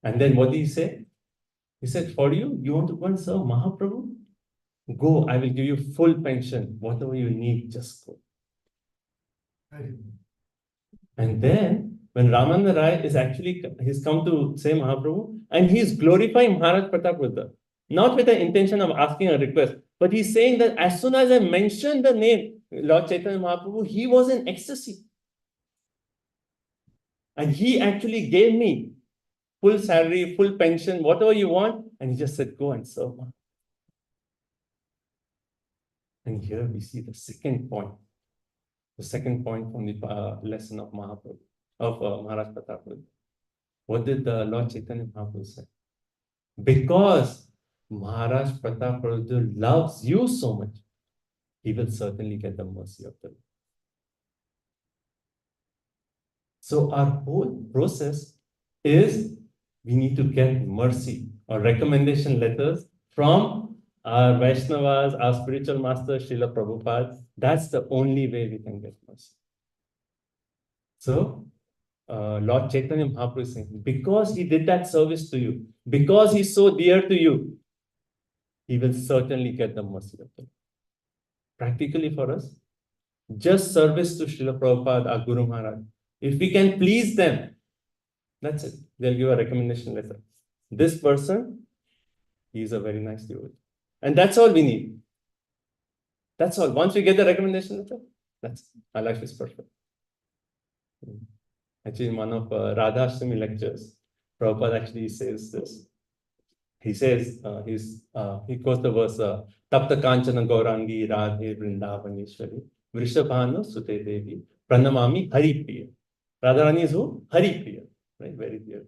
And then what did he say? He said, for you want to go and serve Mahaprabhu? Go, I will give you full pension. Whatever you need, just go. And then, when Ramananda Rai he's come to say Mahaprabhu, and he's glorifying Maharaj Prataparudra, not with the intention of asking a request, but he's saying that as soon as I mentioned the name, Lord Chaitanya Mahaprabhu, he was in ecstasy. And he actually gave me full salary, full pension, whatever you want, and he just said, go and serve Mahaprabhu. And here we see the second point from the lesson of Mahaprabhu, of Maharaj Prataparudra. What did the Lord Chaitanya Mahaprabhu say? Because Maharaj Prataparudra loves you so much, he will certainly get the mercy of the Lord. So our whole process is we need to get mercy or recommendation letters from our Vaishnavas, our spiritual master, Srila Prabhupada. That's the only way we can get mercy. So, Lord Chaitanya Mahaprabhu is saying, because he did that service to you, because he's so dear to you, he will certainly get the mercy of the Lord. Practically for us, just service to Srila Prabhupada, our Guru Maharaj. If we can please them, that's it. They'll give a recommendation letter. This person, he is a very nice devotee. And that's all we need. That's all. Once we get the recommendation letter, that's it. Our life is perfect. Actually, in one of Radha Ashtami lectures, Prabhupada actually says this. he says, he quotes the verse, Tapta Kanchana Gaurangi Radhe Vrindavaneshwari Vrishabhanu Sute Devi Pranamami Hari Priya. Radharani is who? Hari Priya. Right? Very clear.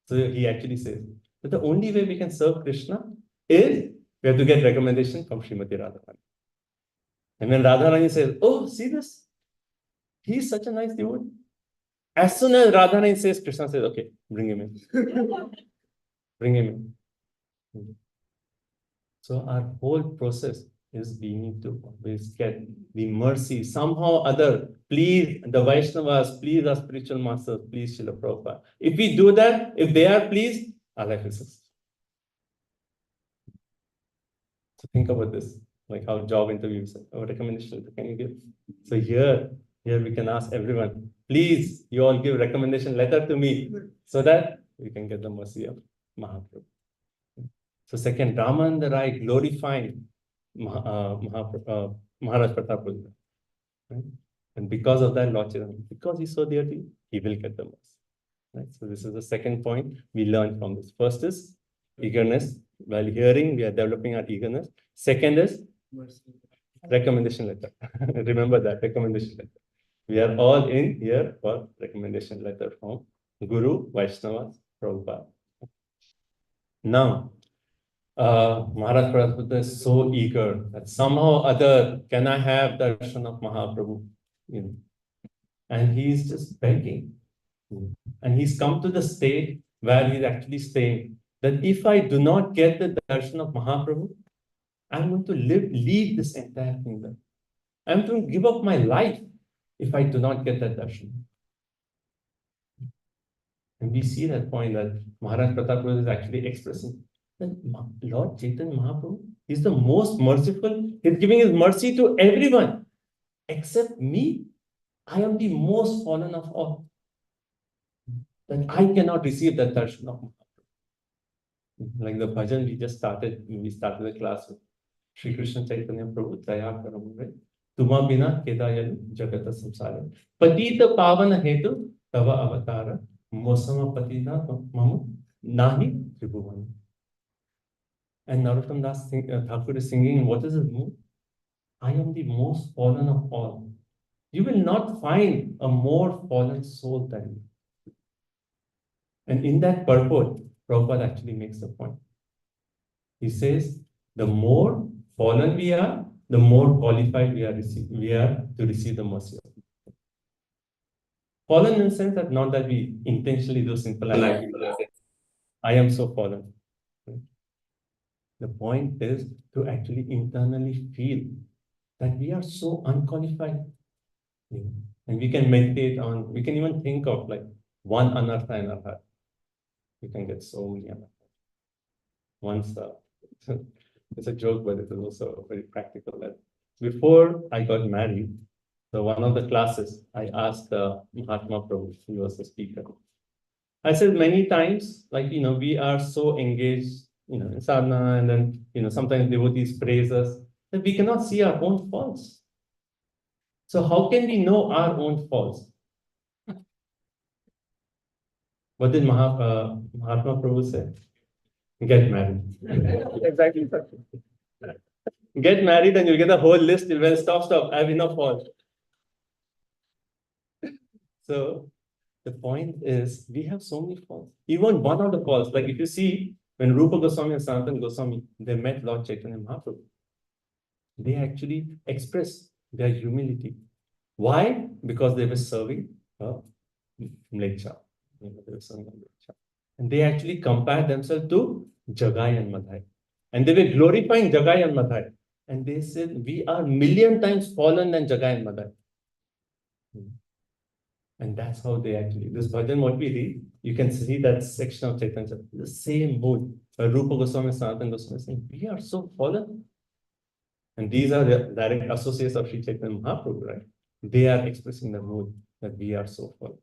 So he actually says that the only way we can serve Krishna is we have to get recommendation from Srimati Radharani. And when Radharani says, oh, see this? He's such a nice devotee. As soon as Radharani says, Krishna says, okay, bring him in. Bring him in. So our whole process is we need to always get the mercy somehow other. Please the Vaishnavas, please our spiritual masters, please Srila Prabhupada. If we do that, if they are pleased, our life is successful. So think about this, like how job interviews, our recommendation can you give? So here we can ask everyone, please, you all give recommendation letter to me so that we can get the mercy of Mahaprabhu. So second, Ramananda Rai glorifying Maharaj Prataparudra. Right? And because of that, Lord Chaitanya, because he's so dear to you, he will get the mercy. Right? So this is the second point we learned from this. First is eagerness. While hearing, we are developing our eagerness. Second is recommendation letter. Remember that, recommendation letter. We are all in here for recommendation letter from Guru, Vaishnava, Prabhupada. Now, Maharaj Prataparudra is so eager that somehow other can I have the darshan of Mahaprabhu? You know, and he's just begging. And he's come to the state where he's actually saying that if I do not get the darshan of Mahaprabhu, I'm going to leave this entire kingdom. I'm going to give up my life if I do not get that darshan. And we see that point that Maharaj Prataparudra is actually expressing that Lord Chaitanya Mahaprabhu is the most merciful. He's giving his mercy to everyone except me. I am the most fallen of all. That I cannot receive that darshan of Mahaprabhu. Like the bhajan we just started, when we started the class with Shri Krishna Chaitanya Prabhu, Daya Karam, right? Tuma bina kedayalu jagata samsara. Patita pavana hetu tava avatara. Mosama patita mamu nahi tribhuvan. And Narottam Das Thakur is singing, what is his mood? I am the most fallen of all. You will not find a more fallen soul than me. And in that purport, Prabhupada actually makes the point. He says, the more fallen we are, the more qualified we are to receive the mercy of God. Fallen in the sense that not that we intentionally do sinful acts. I am so fallen. The point is to actually internally feel that we are so unqualified. And we can meditate on, we can even think of like one anartha in our heart. We can get so many anarthas. Once, it's a joke, but it is also very practical. That before I got married, so one of the classes, I asked Mahatma Prabhu, he was the speaker. I said many times, like, we are so engaged, in sadhana, and then, sometimes devotees praise us, that we cannot see our own faults. So how can we know our own faults? What did Mahatma Prabhu say? Get married. Exactly. Get married and you'll get a whole list. Well, stop. I have enough faults. So the point is, we have so many faults. Even one of the faults, like if you see, when Rupa Goswami and Sanatana Goswami, they met Lord Chaitanya Mahaprabhu, they actually expressed their humility. Why? Because they were serving Mlecha. They were serving Mlecha. And they actually compared themselves to Jagai and Madhai. And they were glorifying Jagai and Madhai. And they said, we are million times fallen than Jagai and Madhai. And that's how they actually, this bhajan, what we read, you can see that section of Chaitanya, the same mood. Rupa Goswami, Sanatana Goswami saying, we are so fallen. And these are the direct associates of Sri Chaitanya Mahaprabhu, right? They are expressing the mood that we are so fallen.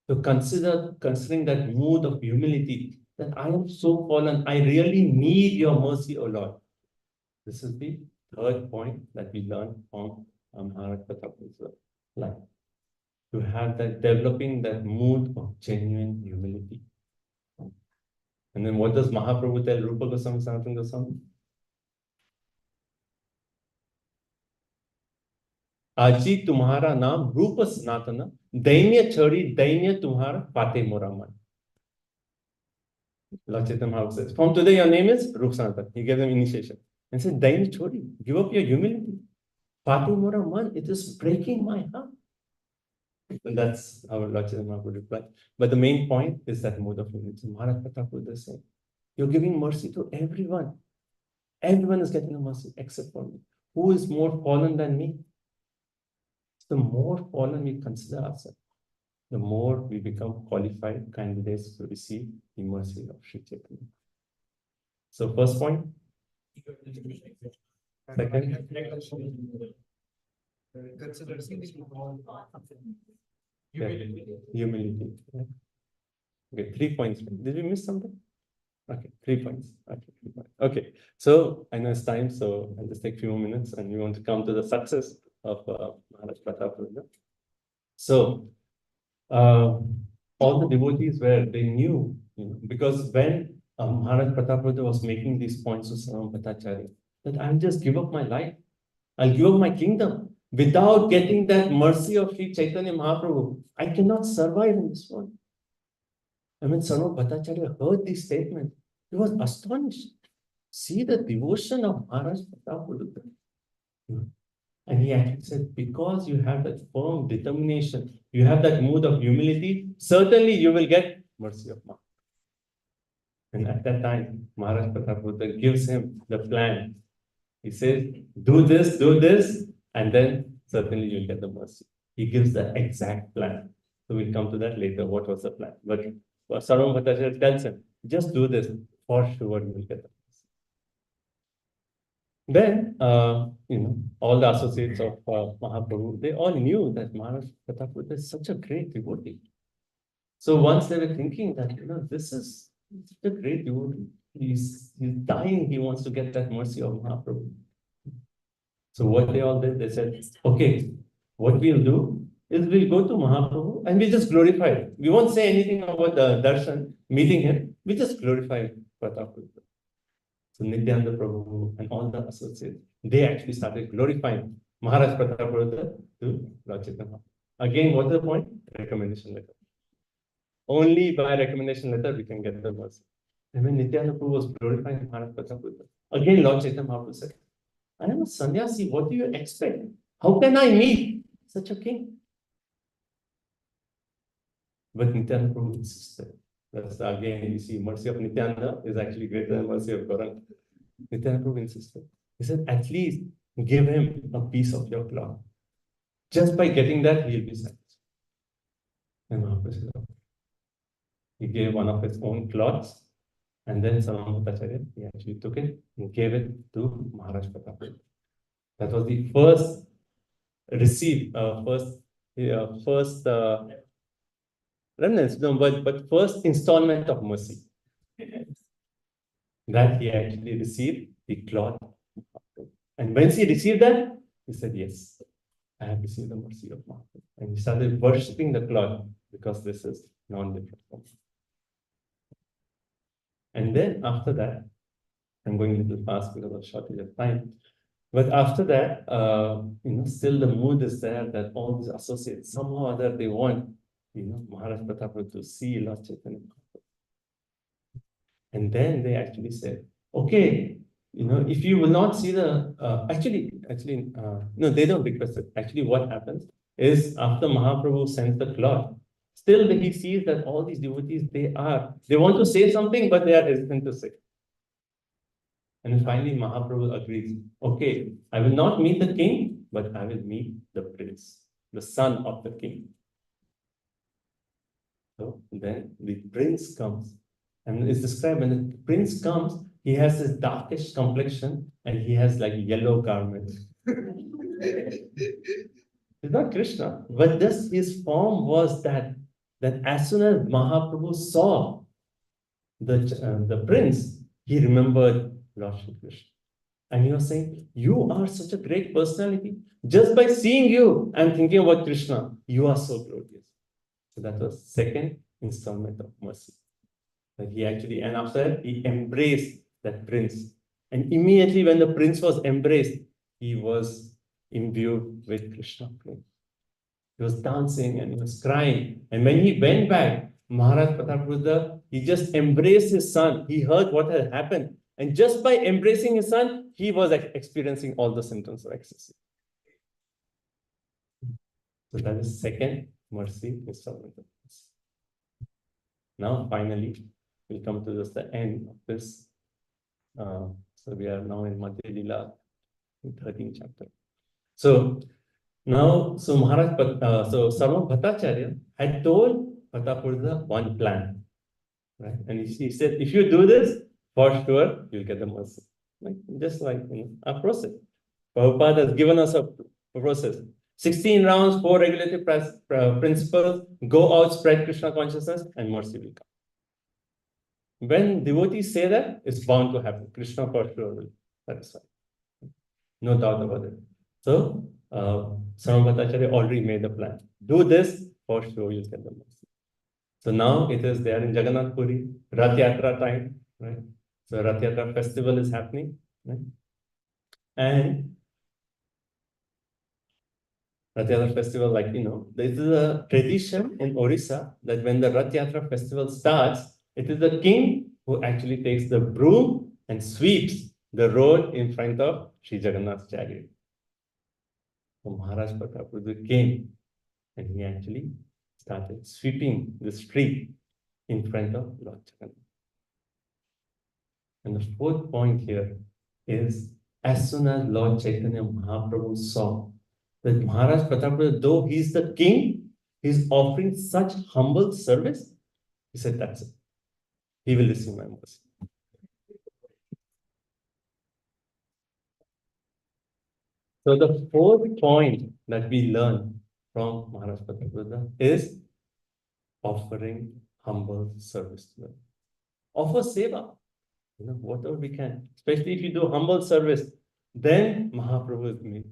So considering that mood of humility, that I am so fallen, I really need your mercy, O Lord. This is the third point that we learn from Maharaj Prataparudra life. To have that, developing that mood of genuine humility. And then what does Mahaprabhu tell Rupa Goswami, Sanatana Goswami? आजी तुम्हारा नाम रूप सनातन दैन्य छड़ी दैन्य तुम्हारा पाते मोरा मन. Lord Chaitanya Mahaprabhu says, from today your name is Rup Sanatan. He gave them initiation. And said, Daini Chodi, give up your humility. Patu Mora Man, it is breaking my heart. And that's how Lord Chaitanya Mahaprabhu replied. But the main point is that mode of humility. Maharaj Prataparudra is saying, you're giving mercy to everyone. Everyone is getting a mercy except for me. Who is more fallen than me? The more fallen we consider ourselves, the more we become qualified candidates to receive the mercy of Sri Chaitanya. So first point. Second. Humility. Okay, 3 points. Did we miss something? Okay, 3 points. Okay, so I know it's time, so I'll just take a few more minutes and we want to come to the success of Maharaj Prataparudra. So, all the devotees they knew, because when Maharaj Prataparudra was making these points to Sarvam Bhattacharya, that I'll just give up my life, I'll give up my kingdom. Without getting that mercy of Sri Chaitanya Mahaprabhu, I cannot survive in this world. And when Sarvam Bhattacharya heard these statements, he was astonished. See the devotion of Maharaj Prataparudra. And he actually said, because you have that firm determination, you have that mood of humility, certainly you will get mercy of Maharaj. And at that time, Maharaj Prataparudra gives him the plan. He says, do this, and then certainly you'll get the mercy. He gives the exact plan. So we'll come to that later, what was the plan. But Sarvam Bhattacharya tells him, just do this, for sure you will get the mercy. Then, all the associates of Mahaprabhu, they all knew that Maharaj Prataparudra is such a great devotee. So once they were thinking that, this is such a great devotee, he's dying, he wants to get that mercy of Mahaprabhu. So what they all did, they said, okay, what we'll do is we'll go to Mahaprabhu and we'll just glorify him. We won't say anything about the darshan, meeting him, we just glorify Prataparudra. So Nityananda Prabhu and all the associates, they actually started glorifying Maharaj Prataparudra to Lord Chaitanya. Again, what's the point? Recommendation letter. Only by recommendation letter we can get the mercy. And when Nityananda Prabhu was glorifying Maharaj Prataparudra, again Lord Chaitanya Mahaprabhu said, I am a sannyasi, what do you expect? How can I meet such a king? But Nityananda Prabhu insisted. That's again, you see, mercy of Nityananda is actually greater than mercy of Gauranga. Nityananda Prabhu insisted. He said, at least give him a piece of your cloth. Just by getting that, he'll be satisfied. And Mahaprabhu said, okay. He gave one of his own cloths, and then Sarvam Bhattacharya, he actually took it and gave it to Maharaj Prataparudra. That was the first remnants, but first installment of mercy. That he actually received the cloth. And once he received that, he said, yes, I have received the mercy of Mahaprabhu. And he started worshipping the cloth because this is non-different. And then after that, I'm going a little fast because of shortage of time. But after that, still the mood is there that all these associates, somehow or other, they want, Maharaj Prataparudra to see Lord Chaitanya. And then they actually said, okay, if you will not see the, no, they don't request it. Actually, what happens is after Mahaprabhu sends the cloth, still he sees that all these devotees, they want to say something, but they are hesitant to say. And finally, Mahaprabhu agrees, okay, I will not meet the king, but I will meet the prince, the son of the king. So then the prince comes, and it's described when the prince comes, he has this darkish complexion and he has like yellow garments. It's not Krishna, but his form was that as soon as Mahaprabhu saw the prince, he remembered Lord Shri Krishna. And he was saying, you are such a great personality. Just by seeing you, I'm thinking about Krishna. You are so glorious. So that was second installment of mercy. That he actually, and after that, he embraced that prince. And immediately when the prince was embraced, he was imbued with Krishna flame. He was dancing and he was crying. And when he went back, Maharaj Prataparudra, he just embraced his son. He heard what had happened. And just by embracing his son, he was experiencing all the symptoms of ecstasy. So that is second mercy is submitted. Now, finally, we'll come to just the end of this. So we are now in Madhya Lila, 13th chapter. So now, so Maharaj, so Sarva Bhattacharya had told Prataparudra one plan, right? And he said, if you do this, for sure, you'll get the mercy. Like, just like a process. Prabhupada has given us a process. 16 rounds, 4 regulative principles, go out, spread Krishna consciousness, and mercy will come. When devotees say that, it's bound to happen. Krishna for sure will satisfy. No doubt about it. So, Sarva Bhattacharya already made a plan. Do this, for sure you'll get the mercy. So now it is there in Jagannath Puri, Rath Yatra time, right? So Rath Yatra festival is happening, right? And Rath Yatra festival, like, there is a tradition in Orissa that when the Rath Yatra festival starts, it is the king who actually takes the broom and sweeps the road in front of Sri Jagannath's chariot. So Maharaj Prataparudra came and he actually started sweeping the street in front of Lord Jagannath. And the fourth point here is, as soon as Lord Chaitanya Mahaprabhu saw that Maharaj Prataparudra, though he's the king, he's offering such humble service, he said, that's it. He will receive my mercy. So the fourth point that we learn from Maharaj Prataparudra is offering humble service to them. Offer seva, whatever we can. Especially if you do humble service, then Mahaprabhu is made.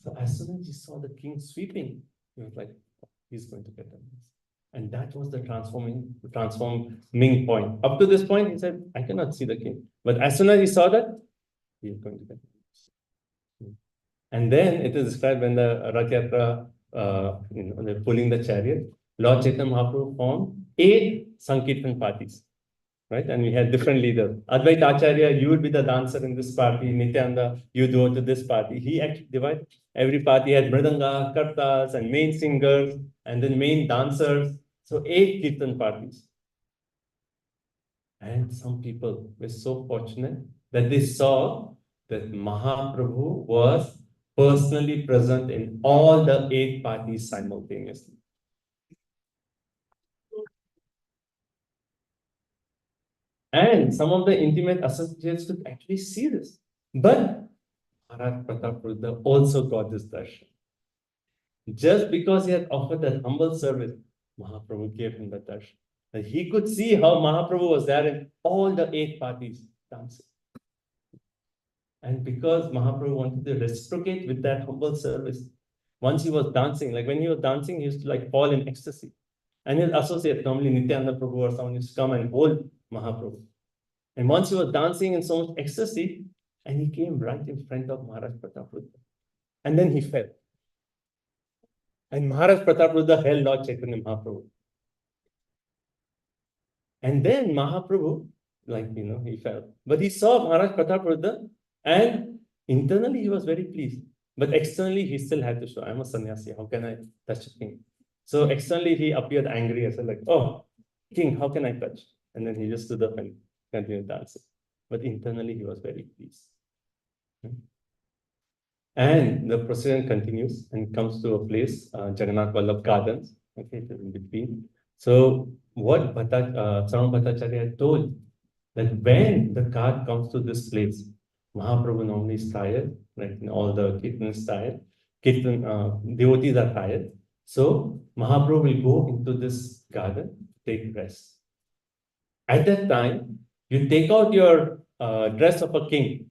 So as soon as he saw the king sweeping, he was like, he's going to get them. And that was the transforming point. Up to this point, he said, I cannot see the king. But as soon as he saw that, he is going to get them. And then it is described when the Rath Yatra, they're pulling the chariot, Lord Chaitanya Mahaprabhu formed 8 Sankirtan parties. Right? And we had different leaders. Advaita Acharya, you would be the dancer in this party. Nityananda, you go to this party. He actually divided. Every party had mridanga, kartas, and main singers, and then main dancers. So 8 kirtan parties. And some people were so fortunate that they saw that Mahaprabhu was personally present in all the 8 parties simultaneously. And some of the intimate associates could actually see this. But Maharaj Prataparudra also got this darshan. Just because he had offered that humble service, Mahaprabhu gave him that darshan. And he could see how Mahaprabhu was there in all the 8 parties dancing. And because Mahaprabhu wanted to reciprocate with that humble service, once he was dancing, like when he was dancing, he used to fall in ecstasy. And his associate, normally Nityananda Prabhu or someone, used to come and hold Mahaprabhu. And once he was dancing in so much ecstasy, and he came right in front of Maharaj Prataparudra. And then he fell. And Maharaj Prataparudra held Lord Chaitanya Mahaprabhu. And then Mahaprabhu, he fell. But he saw Maharaj Prataparudra, and internally he was very pleased. But externally, he still had to show, I'm a sannyasi, how can I touch a king? So externally, he appeared angry. I said, oh, king, how can I touch? And then he just stood up and continued dancing. But internally, he was very pleased. And the procession continues and comes to a place, Jagannath Vallabh Gardens. Okay, it is in between. So what Sarva Bhattacharya had told, that when the cart comes to this place, Mahaprabhu normally is tired, all the Kirtan is tired. Devotees are tired. So Mahaprabhu will go into this garden, take rest. At that time, you take out your dress of a king,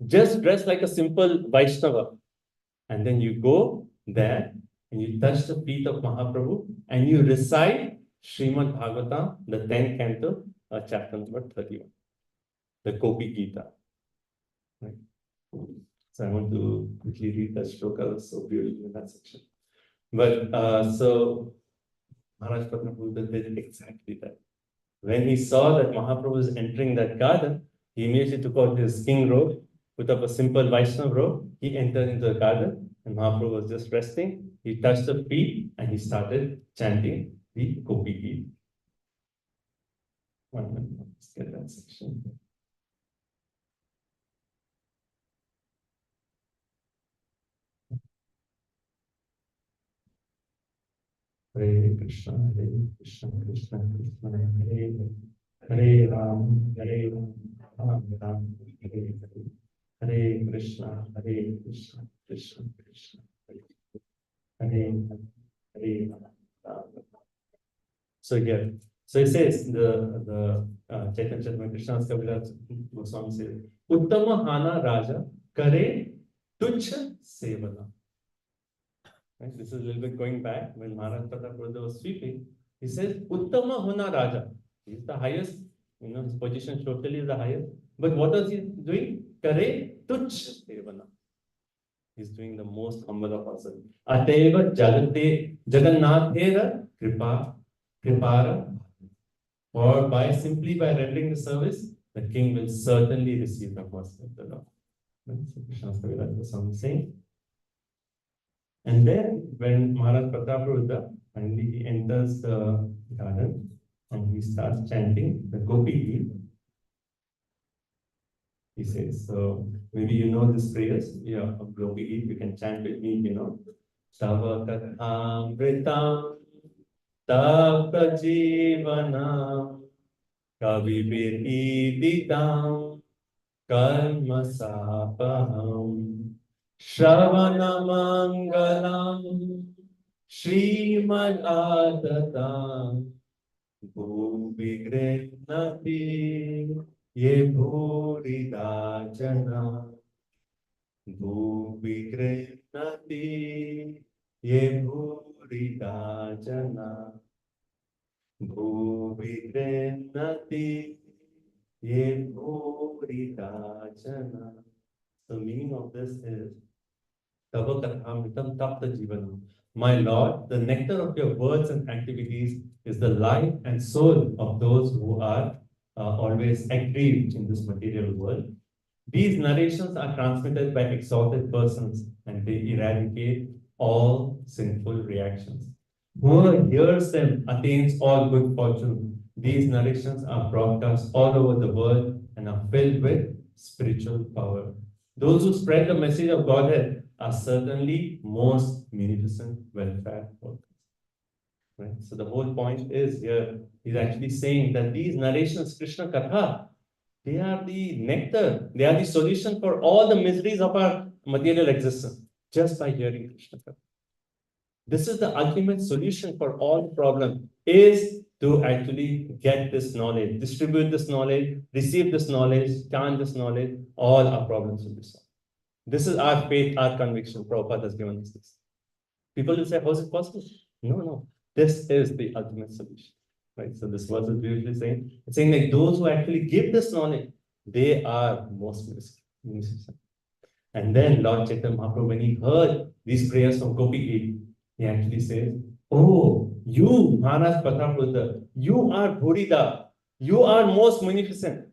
just dress like a simple Vaishnava, and then you go there and you touch the feet of Mahaprabhu and you recite Srimad Bhagavatam, the 10th canto, chapter number 31, the Gopi Gita. Right? So I want to quickly read that shloka, so beautiful in that section. But so Maharaj Prataparudra did exactly that. When he saw that Mahaprabhu was entering that garden, he immediately took out his king robe, put up a simple Vaishnava robe. He entered into the garden, and Mahaprabhu was just resting. He touched the feet and he started chanting the Gopi Gita. One minute, let's get that section. Hare Krishna, Krishna Krishna, Hare Hare Ram, Hare Ram, Ram, Hare Hare. Hare Krishna, Krishna Krishna, Hare Hare, Hare Ram. So here, so it says the Chaitanya Chaitanya Krishna's Kaviraj Goswami says, Uttama Hana Raja Kare Tuchha Sevana. Right? This is a little bit going back when Maharaj Prataparudra was sweeping. He says, Uttama Hona Raja. He's the highest, his position totally is the highest. But what was he doing? Kare Tuchha Sevana. He's doing the most humble of us. Ateva Jagate Jagannathera Kripara. Or simply by rendering the service, the king will certainly receive the mercy of the Lord. So Krishna's Kaviraj was saying. And then when Maharaj Prataparudra finally he enters the garden and he starts chanting the Gopi Gita. He says, so maybe you know this prayers, of Gopi Gita, you can chant with me, Tava Kathamritam Tapa Jivanam Kavibir Karma Sapaham Shravanamangalam Srimad Adatam Bhuvigrennati Ye Bhurida Jana Bhuvigrennati Ye Bhurida Jana Bhuvigrennati Ye Bhurida Jana. The meaning of this is Tava Kathamritam Tapta Jivanam. My Lord, the nectar of your words and activities is the life and soul of those who are always aggrieved in this material world. These narrations are transmitted by exalted persons and they eradicate all sinful reactions. Whoever hears them attains all good fortune. These narrations are broadcast all over the world and are filled with spiritual power. Those who spread the message of Godhead are certainly most munificent welfare workers. Right? So the whole point is here, he's actually saying that these narrations, Krishna Katha, they are the nectar, they are the solution for all the miseries of our material existence, just by hearing Krishna Katha. This is the ultimate solution for all problems, is to actually get this knowledge, distribute this knowledge, receive this knowledge, chant this knowledge, all our problems will be solved. This is our faith, our conviction. Prabhupada has given us this. People will say, how is it possible? No. This is the ultimate solution. Right? So this verse is beautifully saying, it's saying like those who actually give this knowledge, they are most merciful. And then Lord Chaitanya Mahaprabhu, when he heard these prayers from Gopi Gita, he actually says, oh, you, Maharaj Prataparudra, you are Bhurida, you are most magnificent.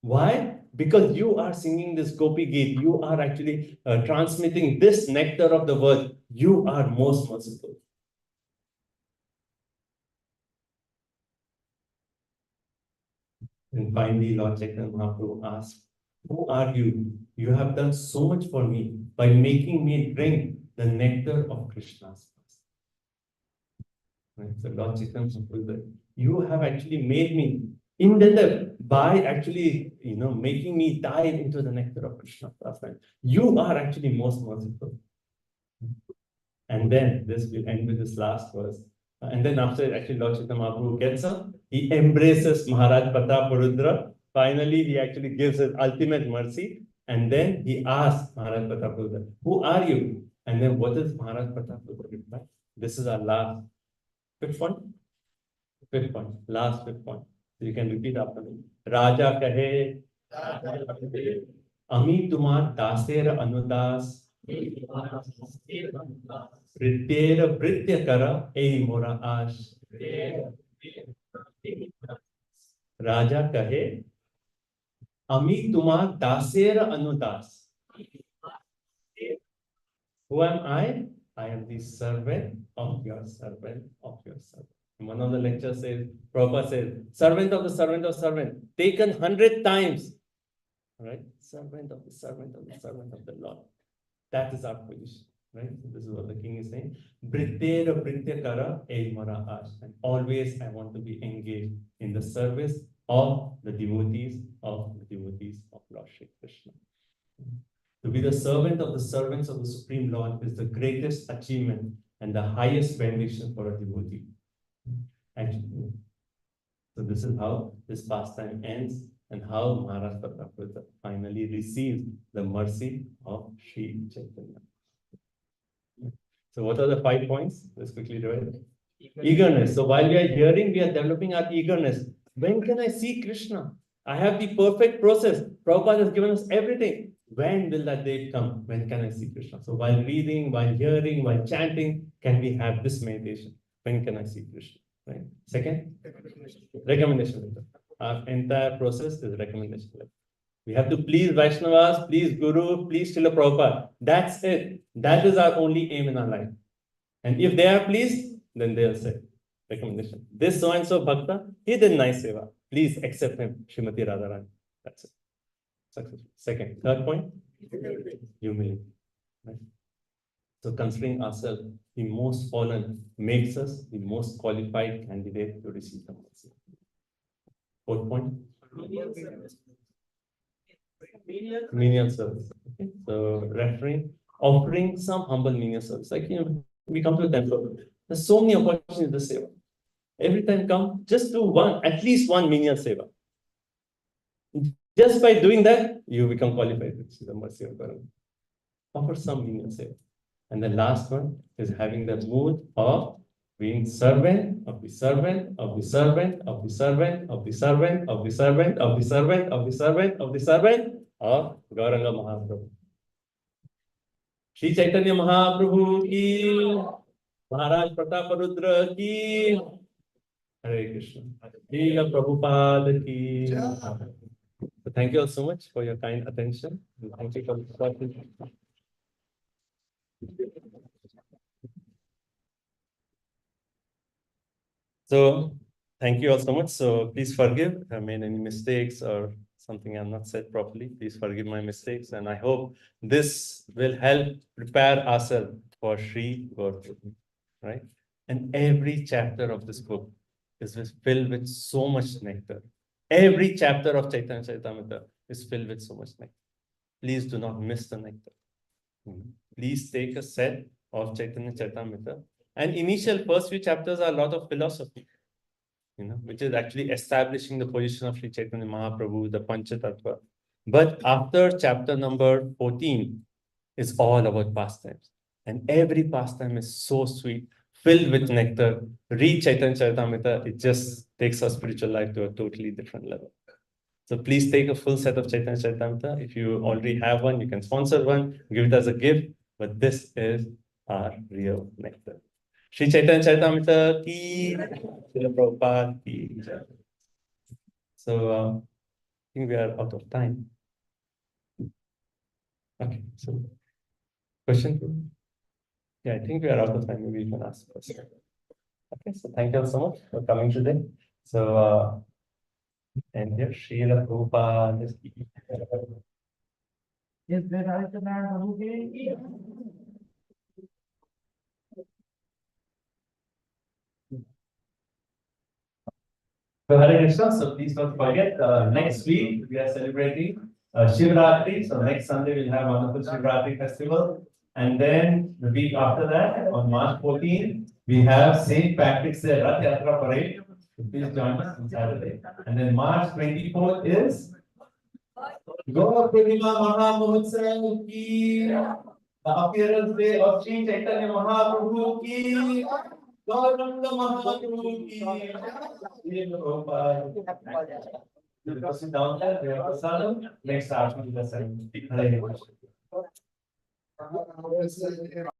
Why? Because you are singing this Gopi Gita, you are actually transmitting this nectar of the world, you are most merciful. And finally, Lord Chaitanya Mahaprabhu asked, who are you? You have done so much for me by making me drink the nectar of Krishna's mercy. Right? So Lord Chaitanya Mahaprabhu, you have actually made me indebted by actually, making me dive into the nectar of Krishna. You are actually most merciful. And then this will end with this last verse. And then after actually Lord Chaitanya Mahaprabhu gets up, he embraces Maharaj Prataparudra. Finally, he actually gives his ultimate mercy. And then he asks Maharaj Prataparudra, who are you? And then what is Maharaj Prataparudra reply? This is our last. Which one? Fifth point, last fifth point. So you can repeat after me. Raja kahe, Ami tumar daser anudas, Pritera Pritya kara, ei mora ash. Raja kahe, Ami tumar daser anudas. Who am I? I am the servant of your servant of your servant. One of the lectures says, Prabhupada says, servant of the servant of servant, taken 100 times. Right? Servant of the servant of the servant of the Lord. That is our position. Right? So this is what the king is saying. Britera Britya Kara Mara Ash. And always I want to be engaged in the service of the devotees of Lord Shri Krishna. To be the servant of the servants of the Supreme Lord is the greatest achievement and the highest benediction for a devotee. Actually, so this is how this pastime ends and how Maharaj Prataparudra finally receives the mercy of Sri Chaitanya. So what are the 5 points? Let's quickly do it. Eagerness. So while we are hearing, we are developing our eagerness. When can I see Krishna? I have the perfect process. Prabhupada has given us everything. When will that day come? When can I see Krishna? So while reading, while hearing, while chanting, can we have this meditation? When can I see Krishna? Right. Second, recommendation letter. Our entire process is recommendation letter. We have to please Vaishnavas, please Guru, please Srila Prabhupada. That's it. That is our only aim in our life. And if they are pleased, then they'll say, recommendation. This so-and-so Bhakta, he did nice seva. Please accept him, Srimati Radharani. That's it. Successful. Second. Third point, humility. Right? So considering ourselves the most fallen makes us the most qualified candidate to receive the mercy. Fourth point, menial service. Okay? So offering some humble menial service. Like, we come to a temple. There's so many opportunities to seva. Every time come, just do at least one menial seva. Just by doing that, you become qualified to receive the mercy of God. Offer some menial seva. And the last one is having the mood of being servant of the servant of the servant of the servant of the servant of the servant of the servant of the servant of the servant of Gauranga Mahaprabhu. Shri Chaitanya Mahaprabhu ki, Maharaj Prataparudra ki, Hare Krishna. Srila Prabhupada ki. So thank you all so much for your kind attention. Thank you for watching. So thank you all so much. So please forgive if I made any mistakes or something I've not said properly. Please forgive my mistakes. And I hope this will help prepare ourselves for Sri Gaurapurni, right? And every chapter of this book is filled with so much nectar. Every chapter of Chaitanya Charitamrita is filled with so much nectar. Please do not miss the nectar. Please take a set of Chaitanya Charitamrita. And initial first few chapters are a lot of philosophy, which is actually establishing the position of Sri Chaitanya Mahaprabhu, the Panchatattva. But after chapter number 14, it's all about pastimes. And every pastime is so sweet, filled with nectar. Read Chaitanya Charitamrita, it just takes our spiritual life to a totally different level. So please take a full set of Chaitanya Charitamrita. If you already have one, you can sponsor one, give it as a gift. But this is our real nectar. Shri Chaitanya Charitamrita ki, Srila Prabhupada ki. So I think we are out of time. Okay, so question? Yeah, I think we are out of time. Maybe you can ask a question. Okay, so thank you all so much for coming today. So, and here, Srila Prabhupada is ki. Yes, so Hare Krishna, so please don't forget, next week we are celebrating Shivratri. So next Sunday we'll have a wonderful Shivratri festival. And then the week after that, on March 14th, we have St. Patrick's Day Rath Yatra Parade. So please join us on Saturday. And then March 24th is Gaur Purnima Mahamahotsav ki, the appearance day of Sri Chaitanya Mahaprabhu ki. Gauranga Mahaprabhu ki Jai Prabhupada. You can sit down there, we have prasadam. Next after the ceremony. Hare Krishna.